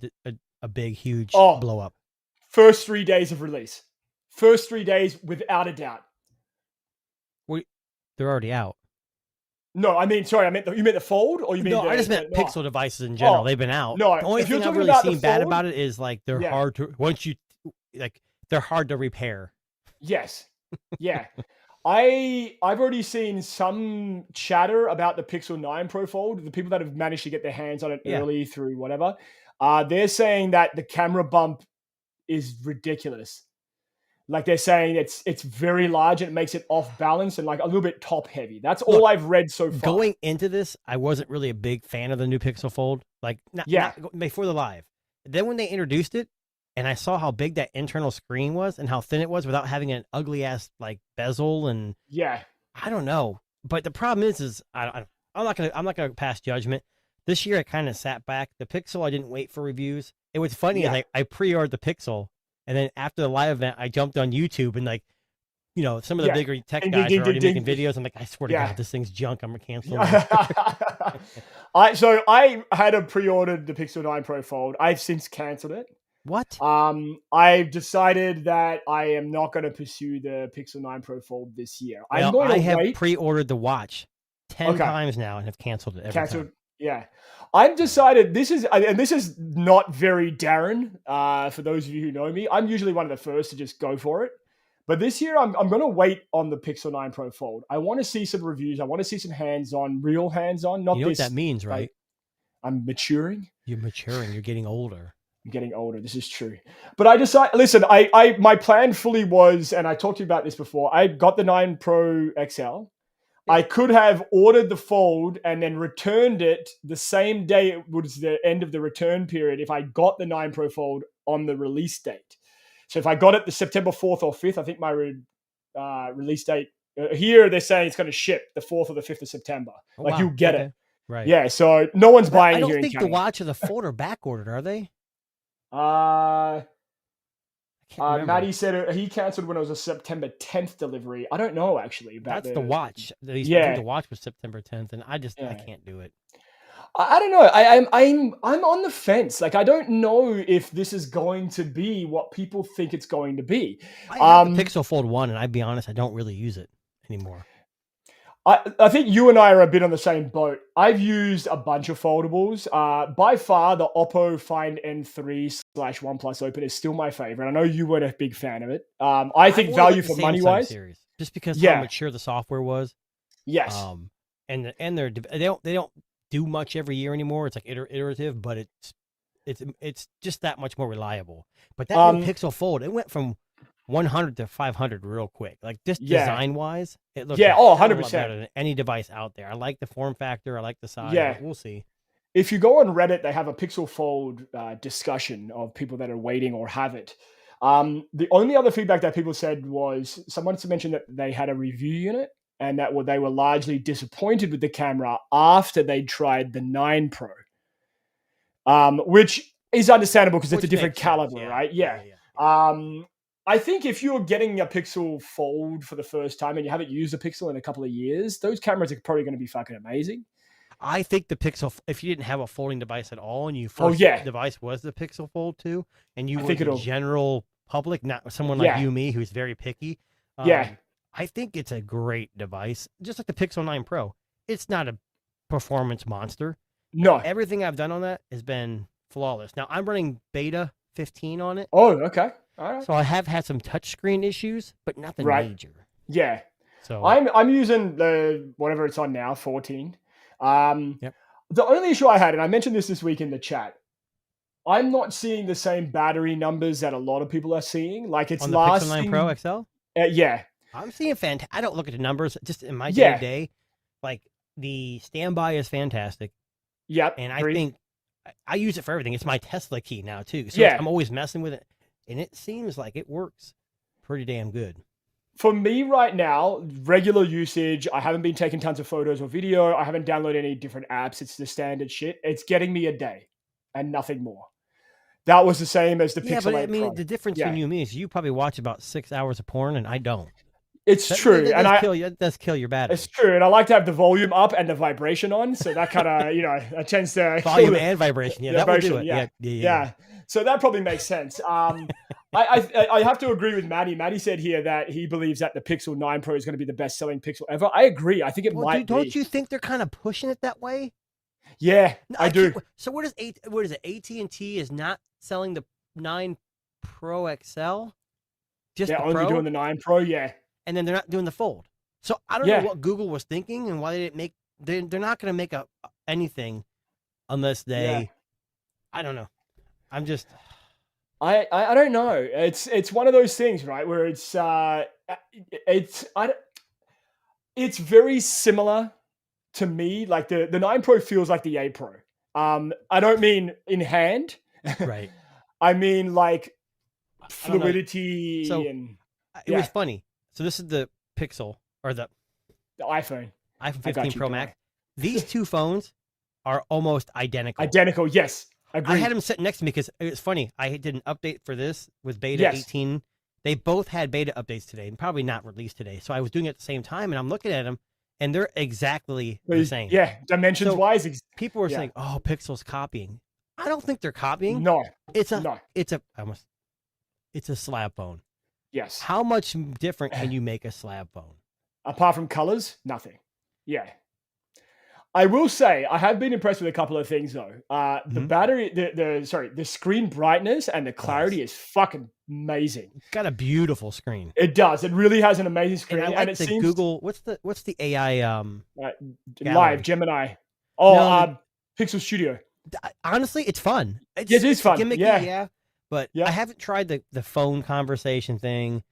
a big, huge blow up? First 3 days of release. First 3 days, without a doubt. They're already out. No, I mean, sorry, you meant the Fold, or you mean? No, I just meant Pixel devices in general. They've been out. No, the only thing I've really seen bad about it is like they're hard to they're hard to repair. Yes, yeah. I've already seen some chatter about the Pixel 9 Pro Fold. The people that have managed to get their hands on it early through whatever, they're saying that the camera bump is ridiculous. Like they're saying it's very large and it makes it off balance and like a little bit top heavy. That's all I've read so far. Going into this, I wasn't really a big fan of the new Pixel Fold. Like not before the live. Then when they introduced it and I saw how big that internal screen was and how thin it was without having an ugly ass like bezel and I don't know. But the problem is I'm not gonna pass judgment. This year I kind of sat back. The Pixel I didn't wait for reviews. It was funny. I pre-ordered the Pixel. And then after the live event, I jumped on YouTube and some of the bigger tech guys are already making videos. I'm like, I swear to God, this thing's junk. I'm canceling it. So I had pre-ordered the Pixel 9 Pro Fold. I've since canceled it. What? I've decided that I am not going to pursue the Pixel 9 Pro Fold this year. Well, I have pre-ordered the watch 10 times now and have canceled it every time. Yeah. I've decided this is not very Darren, for those of you who know me. I'm usually one of the first to just go for it. But this year, I'm going to wait on the Pixel 9 Pro Fold. I want to see some reviews. I want to see some real hands-on. Not you know what that means, right? I'm maturing. You're maturing. You're getting older. I'm getting older. This is true. But I decided, listen, my plan fully was, and I talked to you about this before, I got the 9 Pro XL. I could have ordered the Fold and then returned it the same day it was the end of the return period if I got the 9 Pro Fold on the release date. So if I got it the September 4th or 5th, I think my release date, here they're saying it's going to ship the 4th or the 5th of September. You'll get it. Right. Yeah, so no one's buying it here in Canada. I don't think the watch or the Fold are back-ordered, are they? Maddie said he canceled when it was a September 10th delivery. I don't know actually about the watch. The watch was September 10th, and I can't do it. I don't know. I'm on the fence. Like I don't know if this is going to be what people think it's going to be. I have the Pixel Fold 1, and I'd be honest, I don't really use it anymore. I think you and I are a bit on the same boat. I've used a bunch of foldables. By far, the Oppo Find N3/OnePlus Open is still my favorite. I know you weren't a big fan of it. I think value for money wise, just because how mature the software was. Yes. And they don't do much every year anymore. It's like iterative, but it's just that much more reliable. But that new Pixel Fold, it went from 100 to 500 real quick. Like just design wise, it looks 100% better than any device out there. I like the form factor. I like the size. Yeah, we'll see. If you go on Reddit, they have a Pixel Fold discussion of people that are waiting or have it. The only other feedback that people said was someone mentioned that they had a review unit and that they were largely disappointed with the camera after they tried the 9 Pro, which is understandable because it's a different caliber, right? Yeah. I think if you're getting a Pixel Fold for the first time and you haven't used a Pixel in a couple of years, those cameras are probably going to be fucking amazing. I think the Pixel, if you didn't have a folding device at all and your first device was the Pixel Fold 2, and you were the general public, not someone like me who's very picky, I think it's a great device, just like the Pixel 9 Pro. It's not a performance monster. No. Everything I've done on that has been flawless. Now, I'm running beta 15 on it. Oh, okay. All right. So I have had some touchscreen issues, but nothing major. Yeah. So I'm using the whatever it's on now, 14. Yep. The only issue I had, and I mentioned this week in the chat, I'm not seeing the same battery numbers that a lot of people are seeing. Like it's on the lasting. Pixel 9 Pro XL? Yeah. I'm seeing I don't look at the numbers just in my day to day. Like the standby is fantastic. Yep. And I think I use it for everything. It's my Tesla key now too. So Yeah. I'm always messing with it. And it seems like it works pretty damn good. For me right now, regular usage, I haven't been taking tons of photos or video. I haven't downloaded any different apps. It's the standard shit. It's getting me a day and nothing more. That was the same as the Pixel 8 Pro. Yeah, but I mean, Pro. the difference between you and me is you probably watch about 6 hours of porn and I don't. It's true. That does kill your battery. It's true. And I like to have the volume up and the vibration on. So that kind of, that tends to... Volume and vibration. Yeah, that will do it. Yeah. So that probably makes sense. I have to agree with Maddie. Maddie said here that he believes that the Pixel 9 Pro is going to be the best-selling Pixel ever. I agree. I think it might be. Don't you think they're kind of pushing it that way? Yeah, I do. So what is it? AT&T is not selling the 9 Pro XL? Just they're the only Pro? doing the 9 Pro, yeah. And then they're not doing the Fold. So I don't know what Google was thinking and why they didn't make. They're not going to make anything unless they. Yeah. I don't know. I'm just. I don't know. It's one of those things, right? Where it's very similar to me. Like the 9 Pro feels like the 8 Pro. I don't mean in hand. Right. I mean like fluidity and. It was funny. So this is the Pixel or the iPhone 15 Pro Max. These two phones are almost identical. Identical, yes. Agreed. I had them sitting next to me because it's funny. I did an update for this with beta 18. They both had beta updates today and probably not released today. So I was doing it at the same time and I'm looking at them and they're exactly the same. Yeah, dimensions wise. People were saying, "Oh, Pixel's copying." I don't think they're copying. No, it's a slab phone. Yes. How much different can you make a slab phone? Apart from colors, nothing. Yeah. I will say I have been impressed with a couple of things though. The battery, the screen brightness and the clarity is fucking amazing. It's got a beautiful screen. It does. It really has an amazing screen. And I like the Google. What's the AI? Live Gemini. Oh, Pixel Studio. Honestly, it's fun. It is fun. Gimmicky, but I haven't tried the phone conversation thing.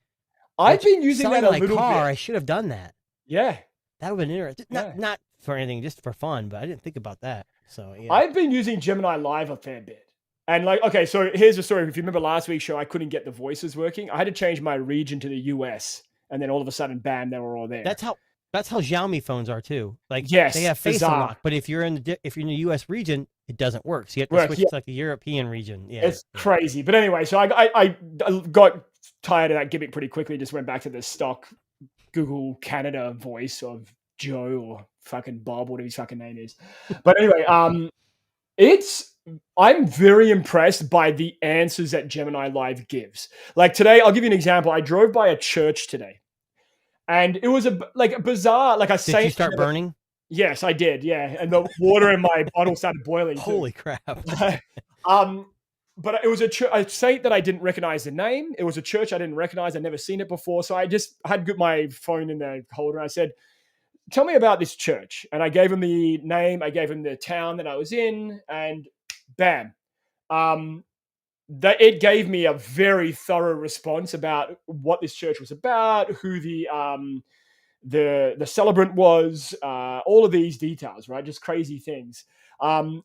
I've been using that a little bit. I should have done that. Yeah. That would have been interesting. Not for anything, just for fun, but I didn't think about that. So yeah. I've been using Gemini Live a fair bit. And okay, so here's the story. If you remember last week's show, I couldn't get the voices working. I had to change my region to the US. And then all of a sudden, bam, they were all there. That's how Xiaomi phones are too. Like they have face unlock, but if you're in the US region, it doesn't work. So you have to switch to like the European region. Yeah, it's crazy. But anyway, so I got tired of that gimmick pretty quickly. Just went back to the stock Google Canada voice of Joe or fucking Bob, whatever his fucking name is. But anyway, I'm very impressed by the answers that Gemini Live gives. Like today, I'll give you an example. I drove by a church today, and it was a bizarre. Like did you start burning? Yes, I did. Yeah, and the water in my bottle started boiling. Holy crap! But it was a saint that I didn't recognize the name. It was a church I didn't recognize. I'd never seen it before. So I just had my phone in the holder. And I said, "Tell me about this church." And I gave him the name. I gave him the town that I was in, and bam, it gave me a very thorough response about what this church was about, who the celebrant was, all of these details, right? Just crazy things. And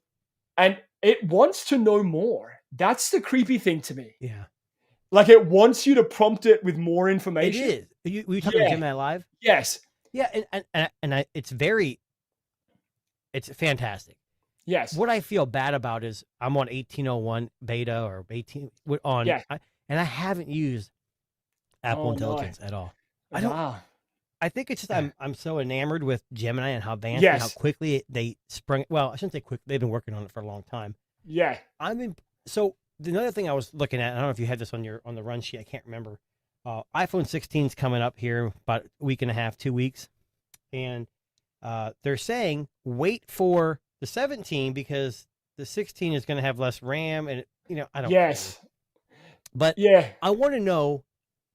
it wants to know more. That's the creepy thing to me. Yeah. Like it wants you to prompt it with more information. It is. Were you talking about Gemini Live? Yes. Yeah, and it's fantastic. Yes. What I feel bad about is I'm on 1801 beta or 18 on, and I haven't used Apple Intelligence at all. I don't. I think it's just I'm so enamored with Gemini and how advanced and how quickly they sprung. Well, I shouldn't say quick. They've been working on it for a long time. Yeah. So another thing I was looking at, I don't know if you had this on the run sheet. I can't remember. iPhone 16 is coming up here about a week and a half, 2 weeks, and they're saying wait for the 17 because the 16 is going to have less RAM, and I don't. Yes. Know. But yeah, I want to know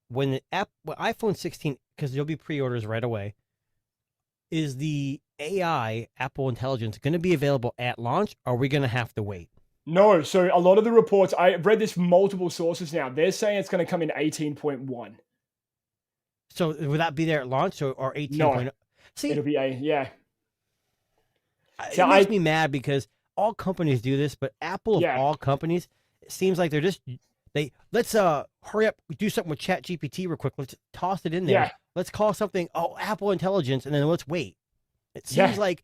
when the iPhone 16, because there'll be pre-orders right away. Is the AI Apple Intelligence going to be available at launch, or are we going to have to wait? No. So a lot of the reports, I've read this from multiple sources now. They're saying it's going to come in 18.1. So would that be there at launch or 18.0? No. See, it'll be yeah. It makes me mad because all companies do this, but Apple of all companies, it seems like they're just let's hurry up, do something with ChatGPT real quick. Let's toss it in there. Yeah. Let's call something Apple Intelligence, and then let's wait. It seems like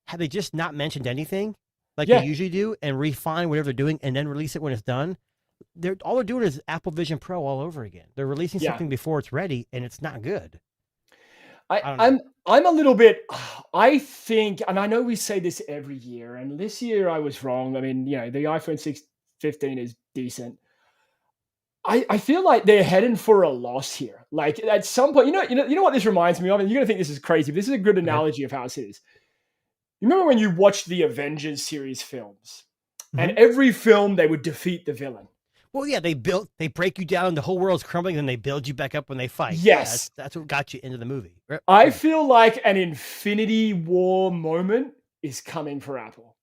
have they just not mentioned anything like they usually do and refine whatever they're doing and then release it when it's done? All they're doing is Apple Vision Pro all over again. They're releasing something before it's ready, and it's not good. I'm a little bit. I think, and I know we say this every year, and this year I was wrong. I mean, the iPhone 15 is decent. I feel like they're heading for a loss here. Like at some point, you know what this reminds me of, and you're gonna think this is crazy, but this is a good analogy of how it is. You remember when you watched the Avengers series films, and every film they would defeat the villain. Well, yeah, they break you down, the whole world's crumbling, and they build you back up when they fight. Yes, that's what got you into the movie. I feel like an Infinity War moment is coming for Apple,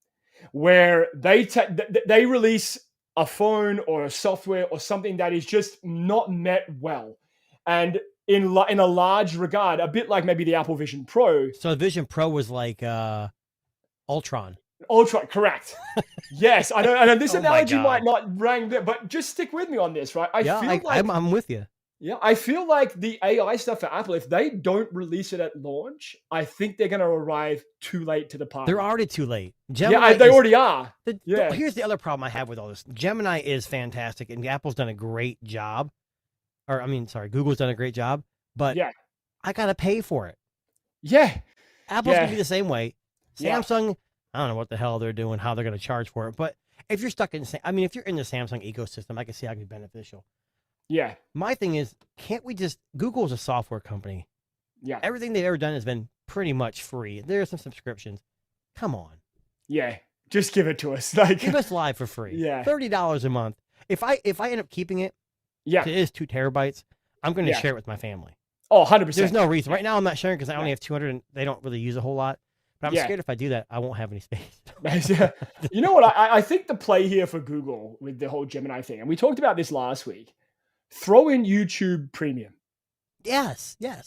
where they release a phone or a software or something that is just not met well, and in a large regard, a bit like maybe the Apple Vision Pro. So Vision Pro was like Ultron. Ultron, correct. Yes, I know this analogy might not ring there, but just stick with me on this, right? I'm with you. Yeah, I feel like the AI stuff for Apple, if they don't release it at launch, I think they're going to arrive too late to the party. They're already too late. Gemini they already are. Here's the other problem I have with all this. Gemini is fantastic, and Apple's done a great job. Google's done a great job, but I got to pay for it. Yeah. Apple's going to be the same way. Samsung, I don't know what the hell they're doing, how they're going to charge for it, but if you're stuck in, if you're in the Samsung ecosystem, I can see how it can be beneficial. Yeah. My thing is, Google's a software company. Yeah. Everything they've ever done has been pretty much free. There are some subscriptions. Come on. Yeah. Just give it to us. Give us Live for free. Yeah. $30 a month. If I end up keeping it, it is 2 terabytes, I'm going to share it with my family. Oh, 100%. There's no reason. Right now I'm not sharing because I only have 200 and they don't really use a whole lot. But I'm scared if I do that, I won't have any space. You know what? I think the play here for Google with the whole Gemini thing, and we talked about this last week, throw in YouTube Premium. Yes. Yeah.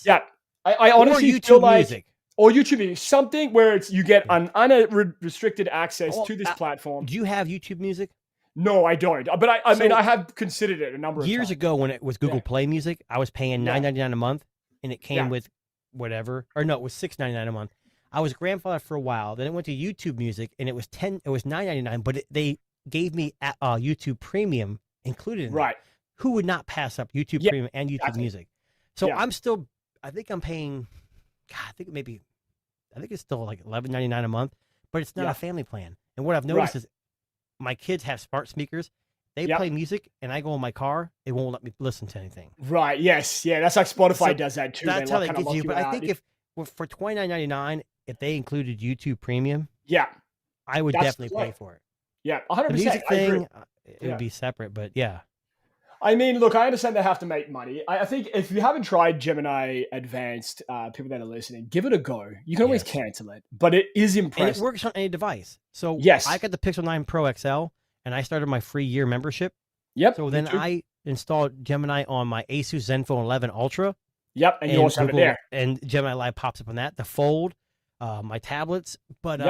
I honestly feel like music. Or YouTube Music, something where you get an unrestricted access to this platform. Do you have YouTube Music? No, I don't. But I mean, I have considered it a number of times. Years ago when it was Google Play Music, I was paying $9.99 a month, and it came with whatever. Or no, it was $6.99 a month. I was grandfathered for a while. Then it went to YouTube Music, and it was $9.99. But they gave me YouTube Premium included in it. Right. Who would not pass up YouTube Premium and YouTube Music? So I'm still. I think I'm paying. God, I think it's still like $11.99 a month, but it's not a family plan. And what I've noticed is, my kids have smart speakers. They play music, and I go in my car. It won't let me listen to anything. Right. Yes. Yeah. That's like Spotify does that too. That's how they get you. But I think if for $29.99, if they included YouTube Premium, I would definitely pay for it. Yeah, 100%. The music thing, it would be separate, but yeah. I mean, look, I understand they have to make money. I think if you haven't tried Gemini Advanced, people that are listening, give it a go. You can always cancel it, but it is impressive. And it works on any device. So I got the Pixel 9 Pro XL, and I started my free year membership. Yep. So then I installed Gemini on my Asus Zenfone 11 Ultra. Yep, and you also have it there. And Gemini Live pops up on that. The Fold, my tablets. But,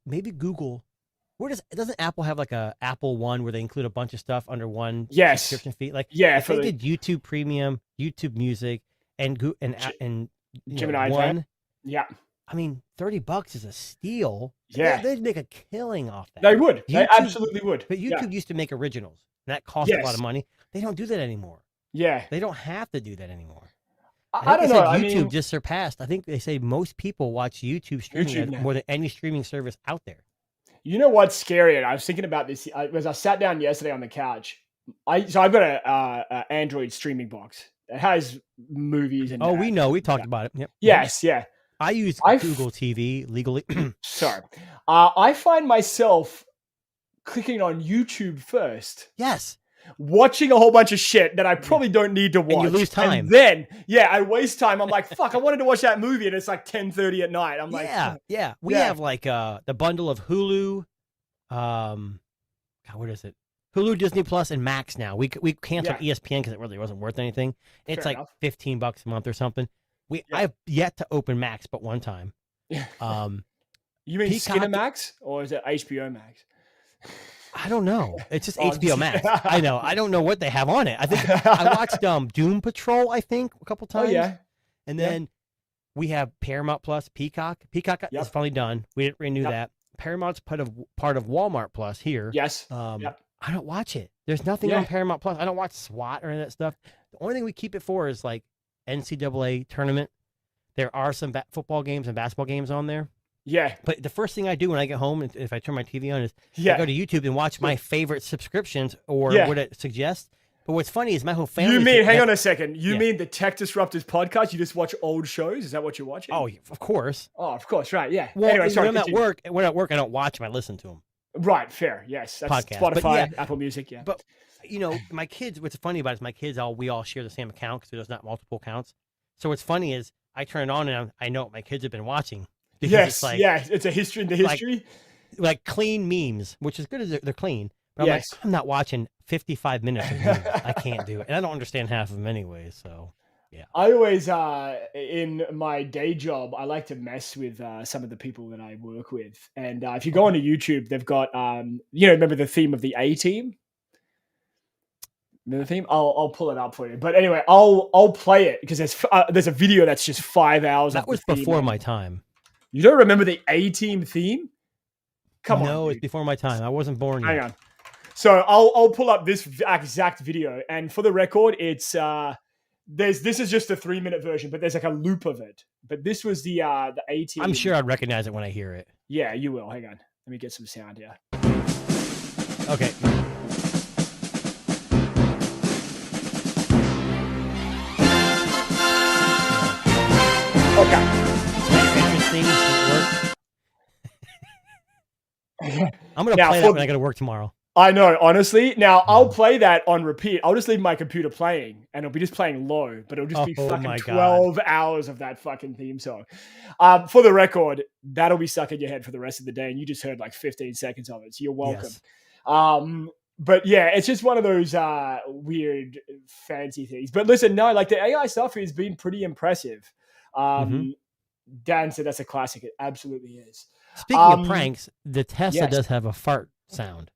maybe Google... doesn't Apple have like a Apple One where they include a bunch of stuff under one subscription fee? Like, if they did YouTube Premium, YouTube Music, and Gemini One, I mean, $30 is a steal. Yeah, they'd make a killing off that. They would. They absolutely would. But YouTube used to make originals, and that cost a lot of money. They don't do that anymore. Yeah, they don't have to do that anymore. I don't know. YouTube just surpassed. I think they say most people watch YouTube streaming more than any streaming service out there. You know what's scary? And I was thinking about this as I sat down yesterday on the couch. I've got a Android streaming box. It has movies and. Oh, we know. We talked about it. Yep. Yes, yeah. I use Google TV legally. Sorry, I find myself clicking on YouTube first. Yes. Watching a whole bunch of shit that I probably don't need to watch. And you lose time. And then, I waste time. I'm like, fuck, I wanted to watch that movie and it's like 10:30 at night. I'm like, yeah. We have like the bundle of Hulu, God, what is it? Hulu, Disney Plus, and Max now. We canceled ESPN because it really wasn't worth anything. It's Fair like enough. $15 a month or something. I've yet to open Max but one time. You mean Peacock, Skinamax or is it HBO Max? I don't know. It's just HBO Max. I know. I don't know what they have on it. I think I watched Doom Patrol, I think, a couple times. Oh, yeah. And then we have Paramount Plus, Peacock. Peacock is finally done. We didn't renew that. Paramount's part of Walmart Plus here. Yes. I don't watch it. There's nothing on Paramount Plus. I don't watch SWAT or any of that stuff. The only thing we keep it for is like NCAA tournament. There are some football games and basketball games on there. Yeah. But the first thing I do when I get home, if I turn my TV on, is I go to YouTube and watch my favorite subscriptions or what it suggests. But what's funny is my whole family. You mean, hang on a second. You mean the Tech Disruptors podcast? You just watch old shows? Is that what you're watching? Oh, of course. Oh, of course. Right. Yeah. Well, anyway, sorry, when I'm at work, I don't watch them. I listen to them. Right. Fair. Yes. That's Podcast. Spotify, Apple Music. Yeah. But, my kids, what's funny about it is my kids, we all share the same account because there's not multiple accounts. So what's funny is I turn it on and I know what my kids have been watching. Yes, it's a history in the history. Like clean memes, which is good as they're clean. But I'm like, I'm not watching 55 minutes of memes. I can't do it. And I don't understand half of them anyway, so yeah. I always, in my day job, I like to mess with some of the people that I work with. And if you go onto YouTube, they've got, remember the theme of the A-Team? Remember the theme? I'll pull it up for you. But anyway, I'll play it because there's a video that's just 5 hours. That was before my time. You don't remember the A-Team theme? Come on. No, it's before my time. I wasn't born yet. Hang on. So I'll pull up this exact video, and for the record, it's this is just a 3-minute version, but there's like a loop of it. But this was the A-Team. I'm sure I'd recognize it when I hear it. Yeah, you will. Hang on. Let me get some sound here. Okay. Okay. I'm going to play that when I go to work tomorrow. I know, honestly. Now, I'll play that on repeat. I'll just leave my computer playing, and it'll be just playing low, but it'll just be fucking 12 hours of that fucking theme song. For the record, that'll be stuck in your head for the rest of the day, and you just heard like 15 seconds of it, so you're welcome. Yes. But yeah, it's just one of those weird, fancy things. But listen, no, like the AI stuff has been pretty impressive. Dan said that's a classic. It absolutely is. Speaking of pranks, the Tesla does have a fart sound.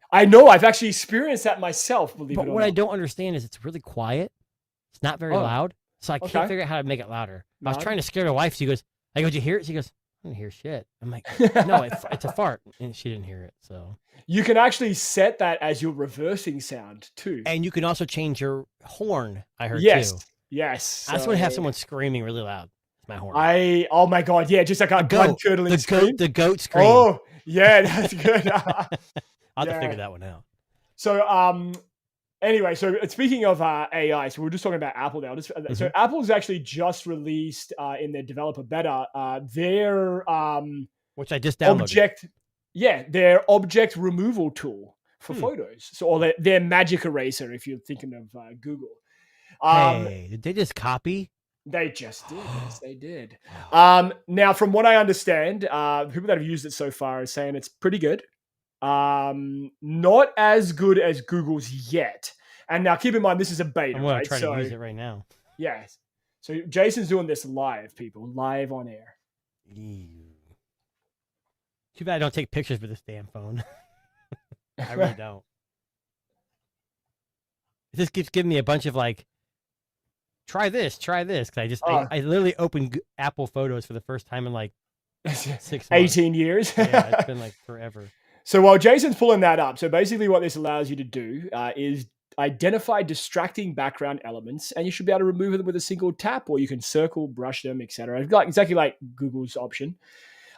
I know. I've actually experienced that myself, believe it or not. But what I don't understand is it's really quiet. It's not very loud. So I can't figure out how to make it louder. I was trying to scare my wife. She goes, did you hear it? She goes, I didn't hear shit. I'm like, no, it's a fart. And she didn't hear it. So you can actually set that as your reversing sound too. And you can also change your horn, I heard too. Yes. I just want to have someone screaming really loud. My horn. Oh my God. Yeah. Just like a blood-curdling scream. The goat scream. Oh yeah. That's good. I'll have to figure that one out. So, anyway, so speaking of AI, so we're just talking about Apple now. So Apple's actually just released in their developer beta their which I just downloaded. Their object removal tool for photos. So, or their Magic Eraser, if you're thinking of Google. Hey, did they just copy? They just did. Yes, they did. Now, from what I understand, people that have used it so far are saying it's pretty good. Not as good as Google's yet. And now keep in mind, this is a beta. I'm going to try to use it right now. Yes. So Jason's doing this live, people, live on air. Too bad I don't take pictures with this damn phone. I really don't. It just keeps giving me a bunch of like, try this. Because I literally opened Apple Photos for the first time in like 6 months. 18 years. Yeah, it's been like forever. So while Jason's pulling that up, so basically what this allows you to do is identify distracting background elements, and you should be able to remove them with a single tap, or you can circle, brush them, etc. Exactly like Google's option.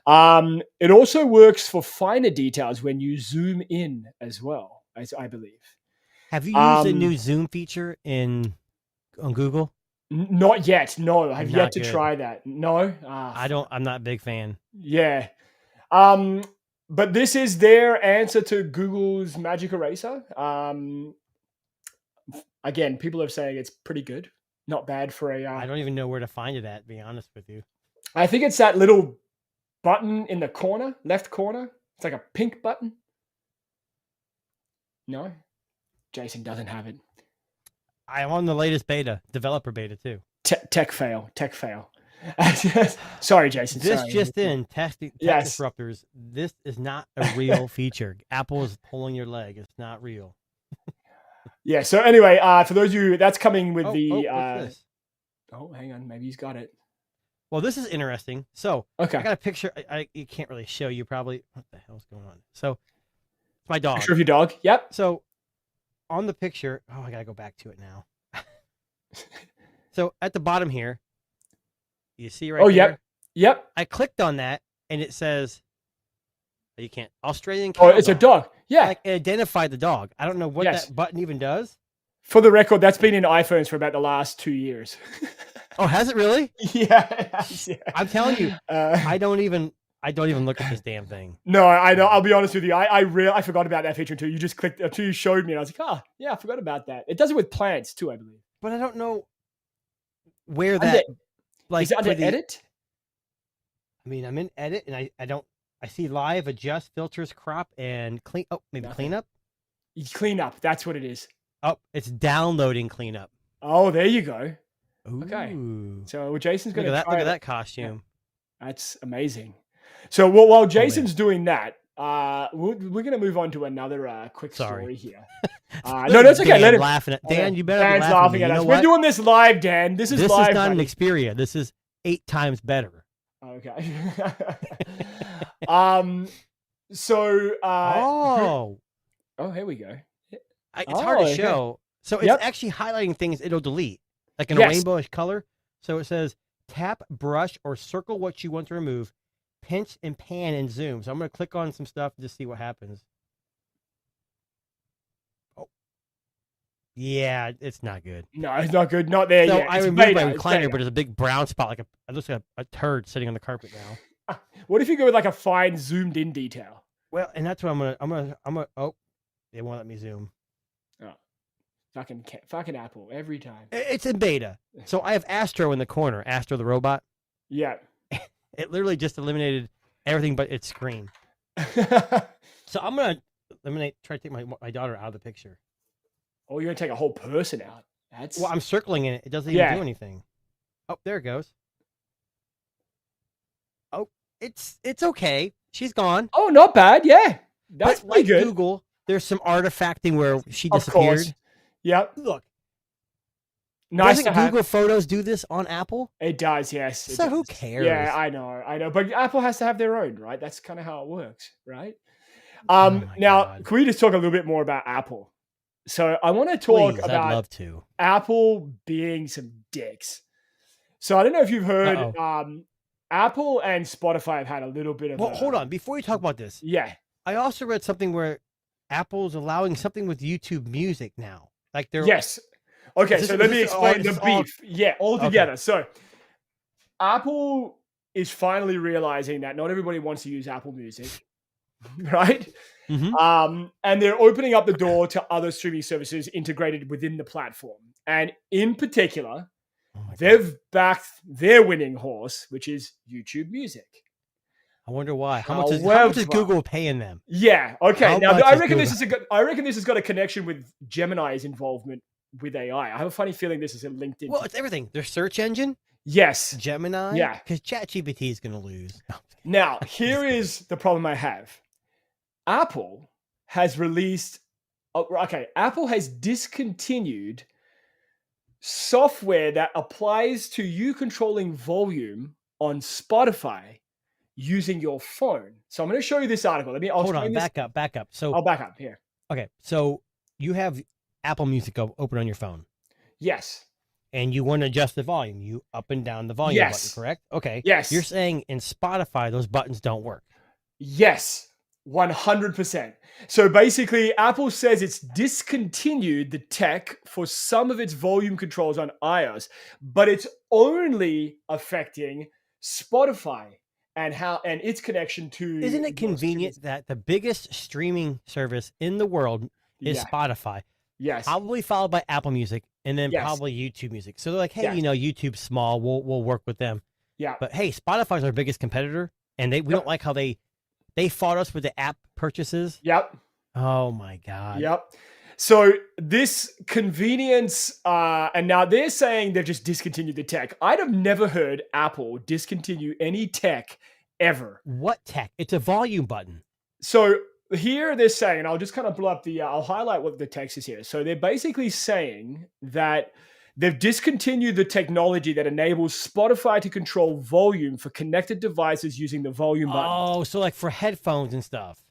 It also works for finer details when you zoom in as well, as I believe. Have you used the new Zoom feature on Google? Not yet. No, I've yet to good. try that. No, I'm not a big fan. Yeah. But this is their answer to Google's Magic Eraser. Again, people are saying it's pretty good. Not bad for a. I don't even know where to find it at, to be honest with you. I think it's that little button in the corner, left corner. It's like a pink button. No, Jason doesn't have it. I'm on the latest beta, developer beta too. Tech fail. Sorry, Jason. This sorry. just in, tech disruptors. This is not a real feature. Apple is pulling your leg. It's not real. Yeah. So anyway, for those of you, that's coming with the. What's this? Oh, hang on. Maybe he's got it. Well, this is interesting. So okay, I got a picture. You can't really show you probably. What the hell's going on? So it's my dog. Picture of your dog. Yep. So on the picture, I gotta go back to it now. So at the bottom here, you see right there? Yep. I clicked on that and it says, you can't, Australian cow. Oh, it's a dog. Yeah. Like, it identified the dog. I don't know what that button even does. For the record, that's been in iPhones for about the last 2 years. Oh, has it really? Yeah. I'm telling you, I don't even look at this damn thing. No, I know. I'll be honest with you. I forgot about that feature until you just clicked, until you showed me, and I was like, oh, yeah, I forgot about that. It does it with plants too, I believe. But I don't know where that. Like, is it under edit? I mean, I'm in edit, and I see live, adjust, filters, crop, and clean. Oh, maybe cleanup. Clean up. That's what it is. Oh, it's downloading cleanup. Oh, there you go. Ooh. Okay. So Jason's going to look at that costume. That's amazing. So while Jason's doing that, we're going to move on to another quick story here. No, that's okay. Let him laughing at Dan. You better be laughing at us. We're doing this live, Dan. This is live. This is not an Xperia. This is 8 times better. Okay. Here we go. It's hard to show. So it's actually highlighting things it'll delete, like in a rainbowish color. So it says tap, brush, or circle what you want to remove, pinch and pan and zoom. So I'm going to click on some stuff to see what happens. Oh, yeah, it's not good. No, it's not good. Not there yet. I removed my recliner, but there's a big brown spot, it looks like a turd sitting on the carpet now. What if you go with like a fine zoomed in detail? Well, and that's what I'm gonna. Oh, they won't let me zoom. Oh, fucking Apple every time. It's in beta, so I have Astro in the corner. Astro the robot. Yeah. It literally just eliminated everything but its screen. So I'm gonna try to take my daughter out of the picture. Oh, you're gonna take a whole person out. Well, I'm circling in it. It doesn't even do anything. Oh, there it goes. Oh, it's okay. She's gone. Oh, not bad. Yeah, that's pretty good. Google, there's some artifacting where she disappeared. Yep. Look. Nice. Doesn't Google Photos do this on Apple? It does, yes. So who cares? Yeah, I know. But Apple has to have their own, right? That's kind of how it works, right? Now, can we just talk a little bit more about Apple? So I want to talk about I'd love to. Apple being some dicks. So I don't know if you've heard, Apple and Spotify have had a little bit of. Well, hold on. Before you talk about this, I also read something where Apple's allowing something with YouTube Music now. Like they're Okay, so let me explain the beef. All together. So Apple is finally realizing that not everybody wants to use Apple Music, right? Mm-hmm. And they're opening up the door to other streaming services integrated within the platform. And in particular, they've backed their winning horse, which is YouTube Music. I wonder why. How much is Google paying them? Yeah. Okay. Now I reckon this has got a connection with Gemini's involvement with AI. I have a funny feeling this is linked in. Well, it's everything. Their search engine. Yes. Gemini. Yeah. Because ChatGPT is going to lose. Now, here is the problem I have. Apple has released. Apple has discontinued software that applies to you controlling volume on Spotify using your phone. So I'm going to show you this article. Hold on. Back up. So I'll back up here. Okay. So you have Apple Music open on your phone. Yes. And you want to adjust the volume. You up and down the volume button, correct? Okay. Yes. You're saying in Spotify, those buttons don't work. Yes. 100%. So basically, Apple says it's discontinued the tech for some of its volume controls on iOS, but it's only affecting Spotify and its connection to. Isn't it convenient that the biggest streaming service in the world is Spotify? Yes. Probably followed by Apple Music and then probably YouTube Music. So they're like, hey, YouTube's small. We'll work with them. Yeah. But hey, Spotify's our biggest competitor, and we don't like how they fought us with the app purchases. Yep. Oh my God. Yep. So this convenience, and now they're saying they've just discontinued the tech. I'd have never heard Apple discontinue any tech ever. What tech? It's a volume button. So here they're saying, I'll just kind of blow up I'll highlight what the text is here. So they're basically saying that they've discontinued the technology that enables Spotify to control volume for connected devices using the volume button. Oh, so like for headphones and stuff.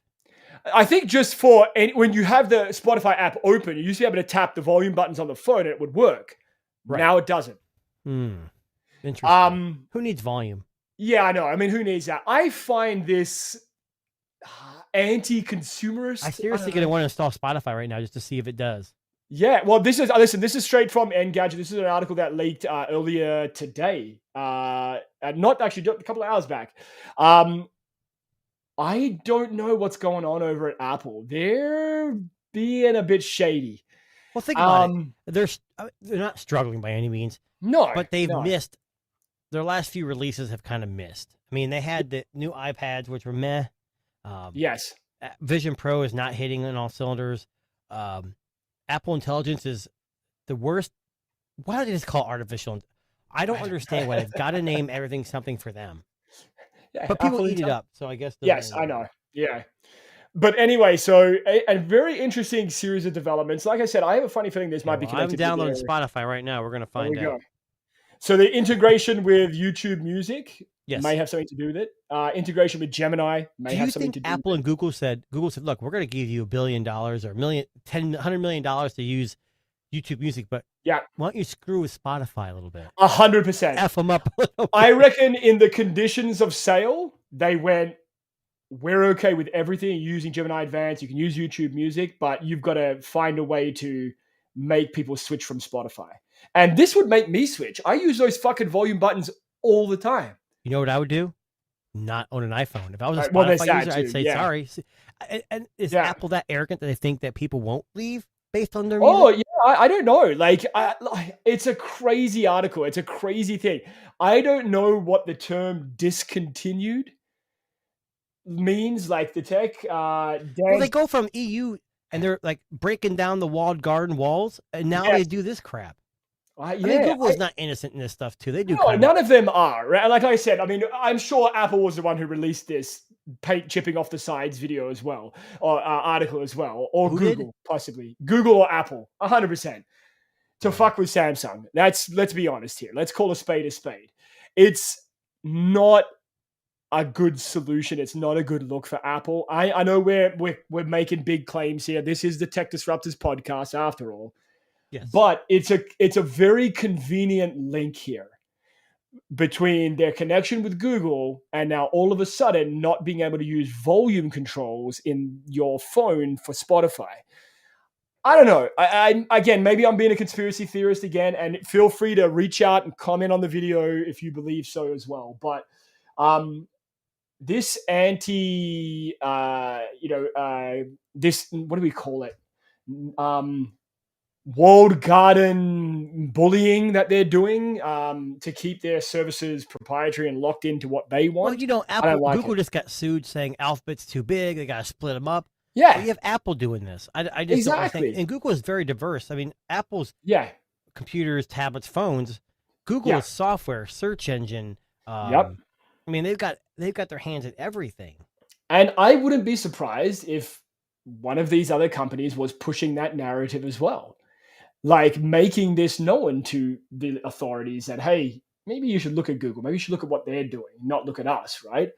I think just for when you have the Spotify app open, you used to be able to tap the volume buttons on the phone and it would work. Right. Now it doesn't. Interesting. Who needs volume? Yeah, I know. I mean, who needs that? I find this anti-consumerist. I seriously going to want to install Spotify right now just to see if it does. Yeah, well, this is straight from Engadget. This is an article that leaked earlier today, not actually a couple of hours back. I don't know what's going on over at Apple. They're being a bit shady. Well, think about it. They're not struggling by any means. No, but they've missed. Their last few releases have kind of missed. I mean, they had the new iPads, which were meh. Yes. Vision Pro is not hitting on all cylinders. Apple Intelligence is the worst. Why don't they just call it artificial? I don't understand why they've got to name everything something for them. Yeah, but people eat it up, so I guess. Yes, I know. Yeah. But anyway, so a very interesting series of developments. Like I said, I have a funny feeling this might be connected. I'm downloading Spotify right now. We're going to find out. Go. So the integration with YouTube Music may have something to do with it. Integration with Gemini may have something to do with it. Apple and Google said, look, we're going to give you $1 billion or $100 million to use YouTube Music, but why don't you screw with Spotify a little bit? 100%. F them up a little bit. I reckon in the conditions of sale, they went, we're okay with everything using Gemini Advanced. You can use YouTube Music, but you've got to find a way to make people switch from Spotify. And this would make me switch. I use those fucking volume buttons all the time. You know what I would do? Not on an iPhone. If I was a Spotify user, I'd say sorry. And is Apple that arrogant that they think that people won't leave based on their music? Oh, yeah. I don't know. Like, it's a crazy article. It's a crazy thing. I don't know what the term discontinued means, like the tech. Well, they go from EU and they're like breaking down the walled garden walls, and now they do this crap. I mean, Google is not innocent in this stuff too. They do. No, none of them are. Right? Like I said, I mean, I'm sure Apple was the one who released this paint chipping off the sides video as well, or article as well, or Who Google did? possibly, Google or Apple, 100%. To fuck with Samsung. Let's be honest here. Let's call a spade a spade. It's not a good solution. It's not a good look for Apple. I know we're making big claims here. This is the Tech Disruptors podcast after all. Yes. But it's a very convenient link here between their connection with Google and now all of a sudden not being able to use volume controls in your phone for Spotify. I don't know. I again, maybe I'm being a conspiracy theorist again, and feel free to reach out and comment on the video if you believe so as well. But this this, what do we call it? Walled garden bullying that they're doing to keep their services proprietary and locked into what they want. Well, Google just got sued saying Alphabet's too big. They got to split them up. Yeah. But you have Apple doing this. I just don't think. And Google is very diverse. I mean, Apple's computers, tablets, phones. Google is software, search engine. I mean, they've got their hands in everything. And I wouldn't be surprised if one of these other companies was pushing that narrative as well. Like making this known to the authorities that, hey, maybe you should look at Google. Maybe you should look at what they're doing, not look at us, right?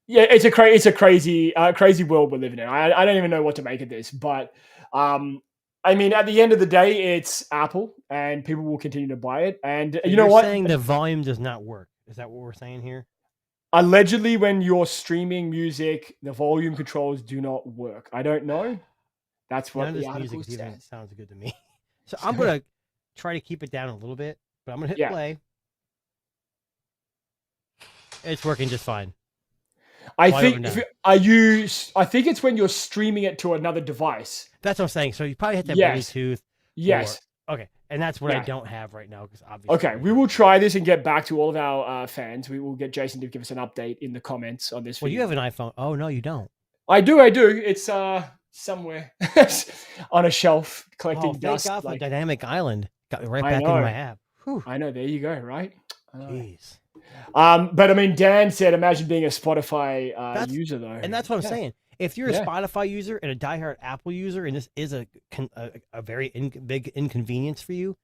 It's a crazy world we're living in. I don't even know what to make of this, but I mean, at the end of the day, it's Apple, and people will continue to buy it. And so you know what? You're saying the volume does not work. Is that what we're saying here? Allegedly, when you're streaming music, the volume controls do not work. I don't know. That's what the article says. Sounds good to me. So I'm gonna try to keep it down a little bit, but I'm gonna hit play. It's working just fine. I think it's when you're streaming it to another device. That's what I'm saying. So you probably hit that Bluetooth. Yes. Okay, and that's what I don't have right now because obviously. Okay, we will try this and get back to all of our fans. We will get Jason to give us an update in the comments on this. Well, you have an iPhone. Oh no, you don't. I do. It's somewhere on a shelf collecting dust. Thank God for Dynamic Island. Got me right back into my app. Whew. I know. There you go. Right. Jeez. But I mean, Dan said, imagine being a Spotify user though, and that's what I'm saying. If you're a Spotify user and a diehard Apple user, and this is a very big inconvenience for you,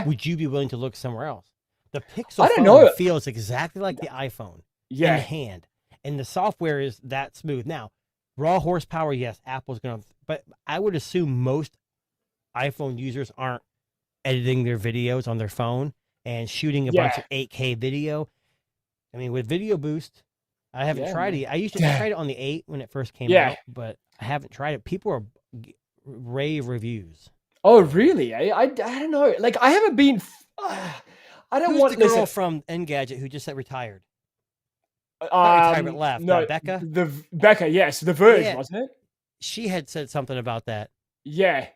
would you be willing to look somewhere else? The Pixel phone feels exactly like the iPhone in the hand, and the software is that smooth. Now, raw horsepower, yes, Apple's gonna, but I would assume most iPhone users aren't editing their videos on their phone and shooting a bunch of 8K video. I mean, with Video Boost, I haven't tried it. I used to try it on the 8 when it first came out, but I haven't tried it. People are rave reviews. Oh, really? I don't know. Like, I haven't been. I don't want the girl from Engadget who just retired. Retirement left. No, Becca. Becca, yes, The Verge, wasn't it? She had said something about that. Yeah.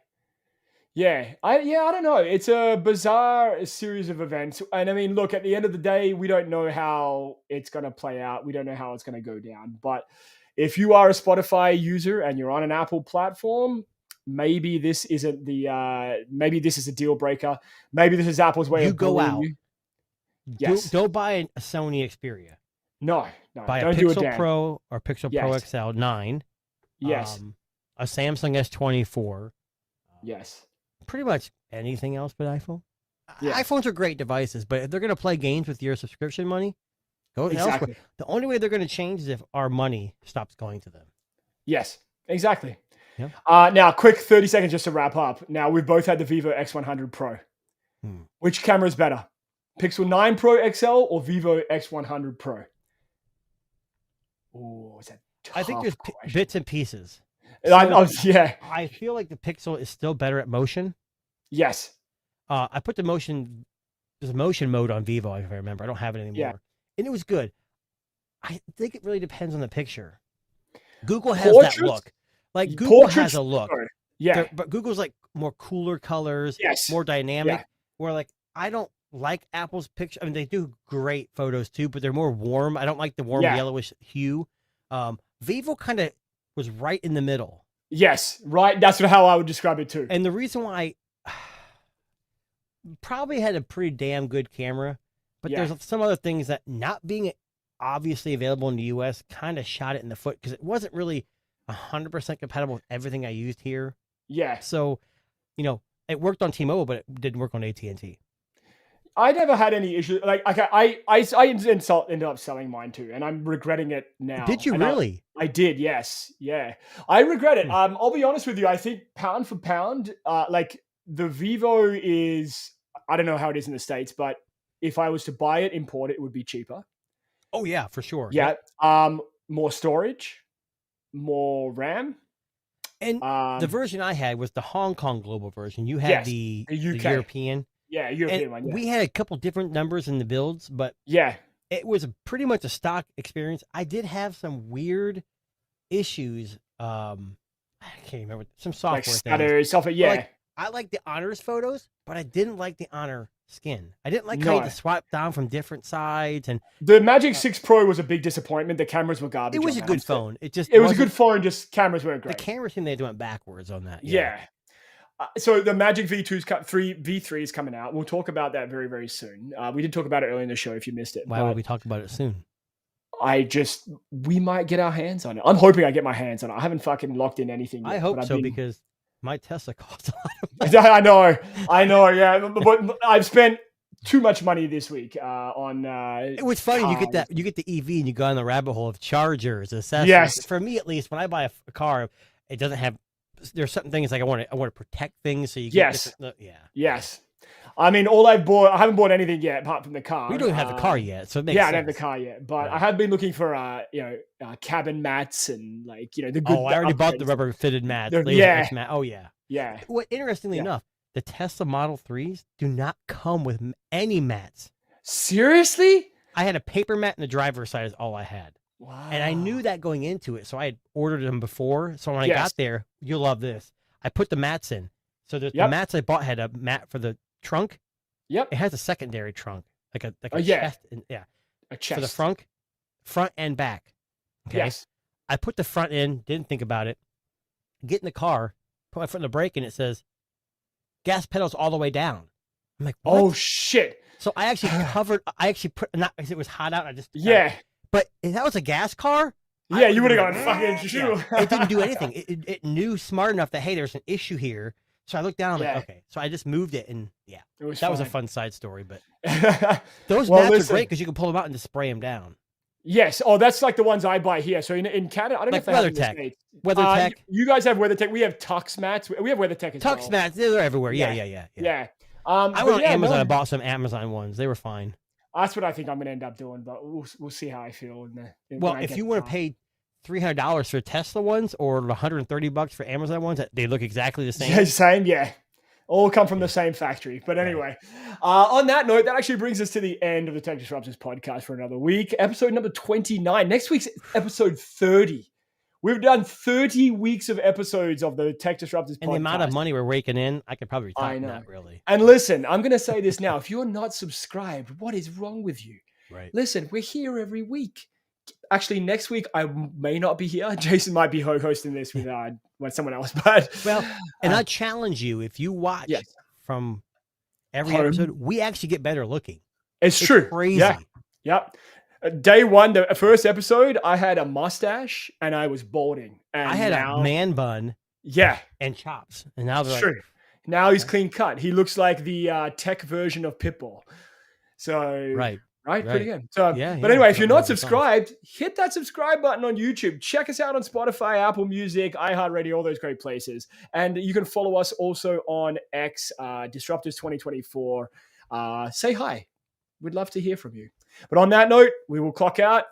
I don't know. It's a bizarre series of events. And I mean, look, at the end of the day, we don't know how it's going to play out. We don't know how it's going to go down. But if you are a Spotify user and you're on an Apple platform, maybe this isn't maybe this is a deal breaker. Maybe this is Apple's way of go out. You. Yes. Don't buy a Sony Xperia. No. Buy don't a Pixel Pro or Pixel Pro XL 9. Yes. A Samsung S24. Yes. Pretty much anything else but iPhone. iPhones are great devices, but if they're going to play games with your subscription money, go elsewhere. The only way they're going to change is if our money stops going to them. Yes, exactly. Yep. Now, quick 30 seconds just to wrap up. Now, we've both had the Vivo X100 Pro. Which camera is better? Pixel 9 Pro XL or Vivo X100 Pro? Oh, it's a tough I think there's question. bits and pieces. I feel like the Pixel is still better at motion. Yes. I put there's a motion mode on Vivo, if I remember. I don't have it anymore. And it was good. I think it really depends on the picture. Google has that look. Like, Google has a look. Yeah. But Google's like more cooler colors, more dynamic. Where like, I don't like Apple's picture. I mean, they do great photos too, but they're more warm. I don't like the warm yellowish hue. Vivo kind of was right in the middle. Yes, right. That's how I would describe it too. And the reason why probably had a pretty damn good camera, but there's some other things that not being obviously available in the US kind of shot it in the foot because it wasn't really 100% compatible with everything I used here. Yeah. So, it worked on T-Mobile, but it didn't work on AT&T. I never had any issue. Like, I ended up selling mine too, and I'm regretting it now. Did you really? I did. Yes. Yeah. I regret it. I'll be honest with you. I think pound for pound, like the Vivo is. I don't know how it is in the States, but if I was to buy it, import it, it would be cheaper. Oh yeah, for sure. Yeah. More storage, more RAM. And the version I had was the Hong Kong global version. You had the European. Yeah, European one. Yeah. We had a couple different numbers in the builds, but it was pretty much a stock experience. I did have some weird issues. I can't remember some software things. Yeah. Like, I like the Honors photos, but I didn't like the Honor skin. I didn't like how you had to swipe down from different sides. And the Magic 6 Pro was a big disappointment. The cameras were garbage. It was a good phone. It was a good phone. Just cameras weren't great. The camera thing they went backwards on that. Yeah. So the Magic V3 is coming out. We'll talk about that very, very soon. We did talk about it earlier in the show if you missed it. Why would we talk about it soon? We might get our hands on it. I'm hoping I get my hands on it. I haven't fucking locked in anything yet. I hope so because my Tesla costs a lot of money. I know, yeah. But I've spent too much money this week on it was funny. Cars. You get the EV and you go on the rabbit hole of chargers, accessories. Yes. For me at least, when I buy a car, it doesn't have there's certain things like I want to protect things so you get Yes. I mean, I haven't bought anything yet apart from the car. We don't have the car yet, so it makes I sense. don't have the car yet, but I have been looking for cabin mats and the good. I already bought the rubber fitted mats. Mat. Oh yeah. Yeah. Well, interestingly enough, the Tesla Model 3s do not come with any mats. Seriously? I had a paper mat and the driver's side is all I had. Wow. And I knew that going into it, so I had ordered them before. So when I got there, you'll love this. I put the mats in. So the mats I bought had a mat for the trunk. Yep. It has a secondary trunk, like a chest. A chest for the front and back. Okay. Yes. I put the front in, didn't think about it. Get in the car, put my foot in the brake, and it says gas pedals all the way down. I'm like, what? Oh shit! So I actually covered. I actually put not because it was hot out. I just But if that was a gas car, you would have gone fucking shoot. It didn't do anything. It knew smart enough that hey, there's an issue here. So I looked down. I'm like, okay. So I just moved it, and that was a fun side story. But those mats are great because you can pull them out and just spray them down. Yes. Oh, that's like the ones I buy here. So in Canada, I don't know if they have WeatherTech. WeatherTech. You guys have WeatherTech. We have Tux mats. We have WeatherTech as well. Tux mats. They're everywhere. Yeah. I went on Amazon. I bought some Amazon ones. They were fine. That's what I think I'm going to end up doing, but we'll see how I feel. Well, if you want to pay $300 for Tesla ones or $130 for Amazon ones, they look exactly the same. Yeah, same. Yeah. All come from the same factory. But anyway, on that note, that actually brings us to the end of the Tech Disruptors podcast for another week. Episode number 29. Next week's episode 30. We've done 30 weeks of episodes of the Tech Disruptors podcast. And the amount of money we're raking in, I could probably retire that, really. And listen, I'm going to say this now. If you're not subscribed, what is wrong with you? Right. Listen, we're here every week. Actually, next week, I may not be here. Jason might be hosting this with someone else. But I challenge you, if you watch from every episode, we actually get better looking. It's true. Crazy. Yeah. Yep. Day one, the first episode, I had a mustache and I was balding. And I had a man bun. Yeah. And chops. And now they're true. Now he's clean cut. He looks like the tech version of Pitbull. So Right, pretty good. So, but anyway, if you're not subscribed, hit that subscribe button on YouTube. Check us out on Spotify, Apple Music, iHeartRadio, all those great places. And you can follow us also on X, Disruptors 2024. Say hi. We'd love to hear from you. But on that note, we will clock out.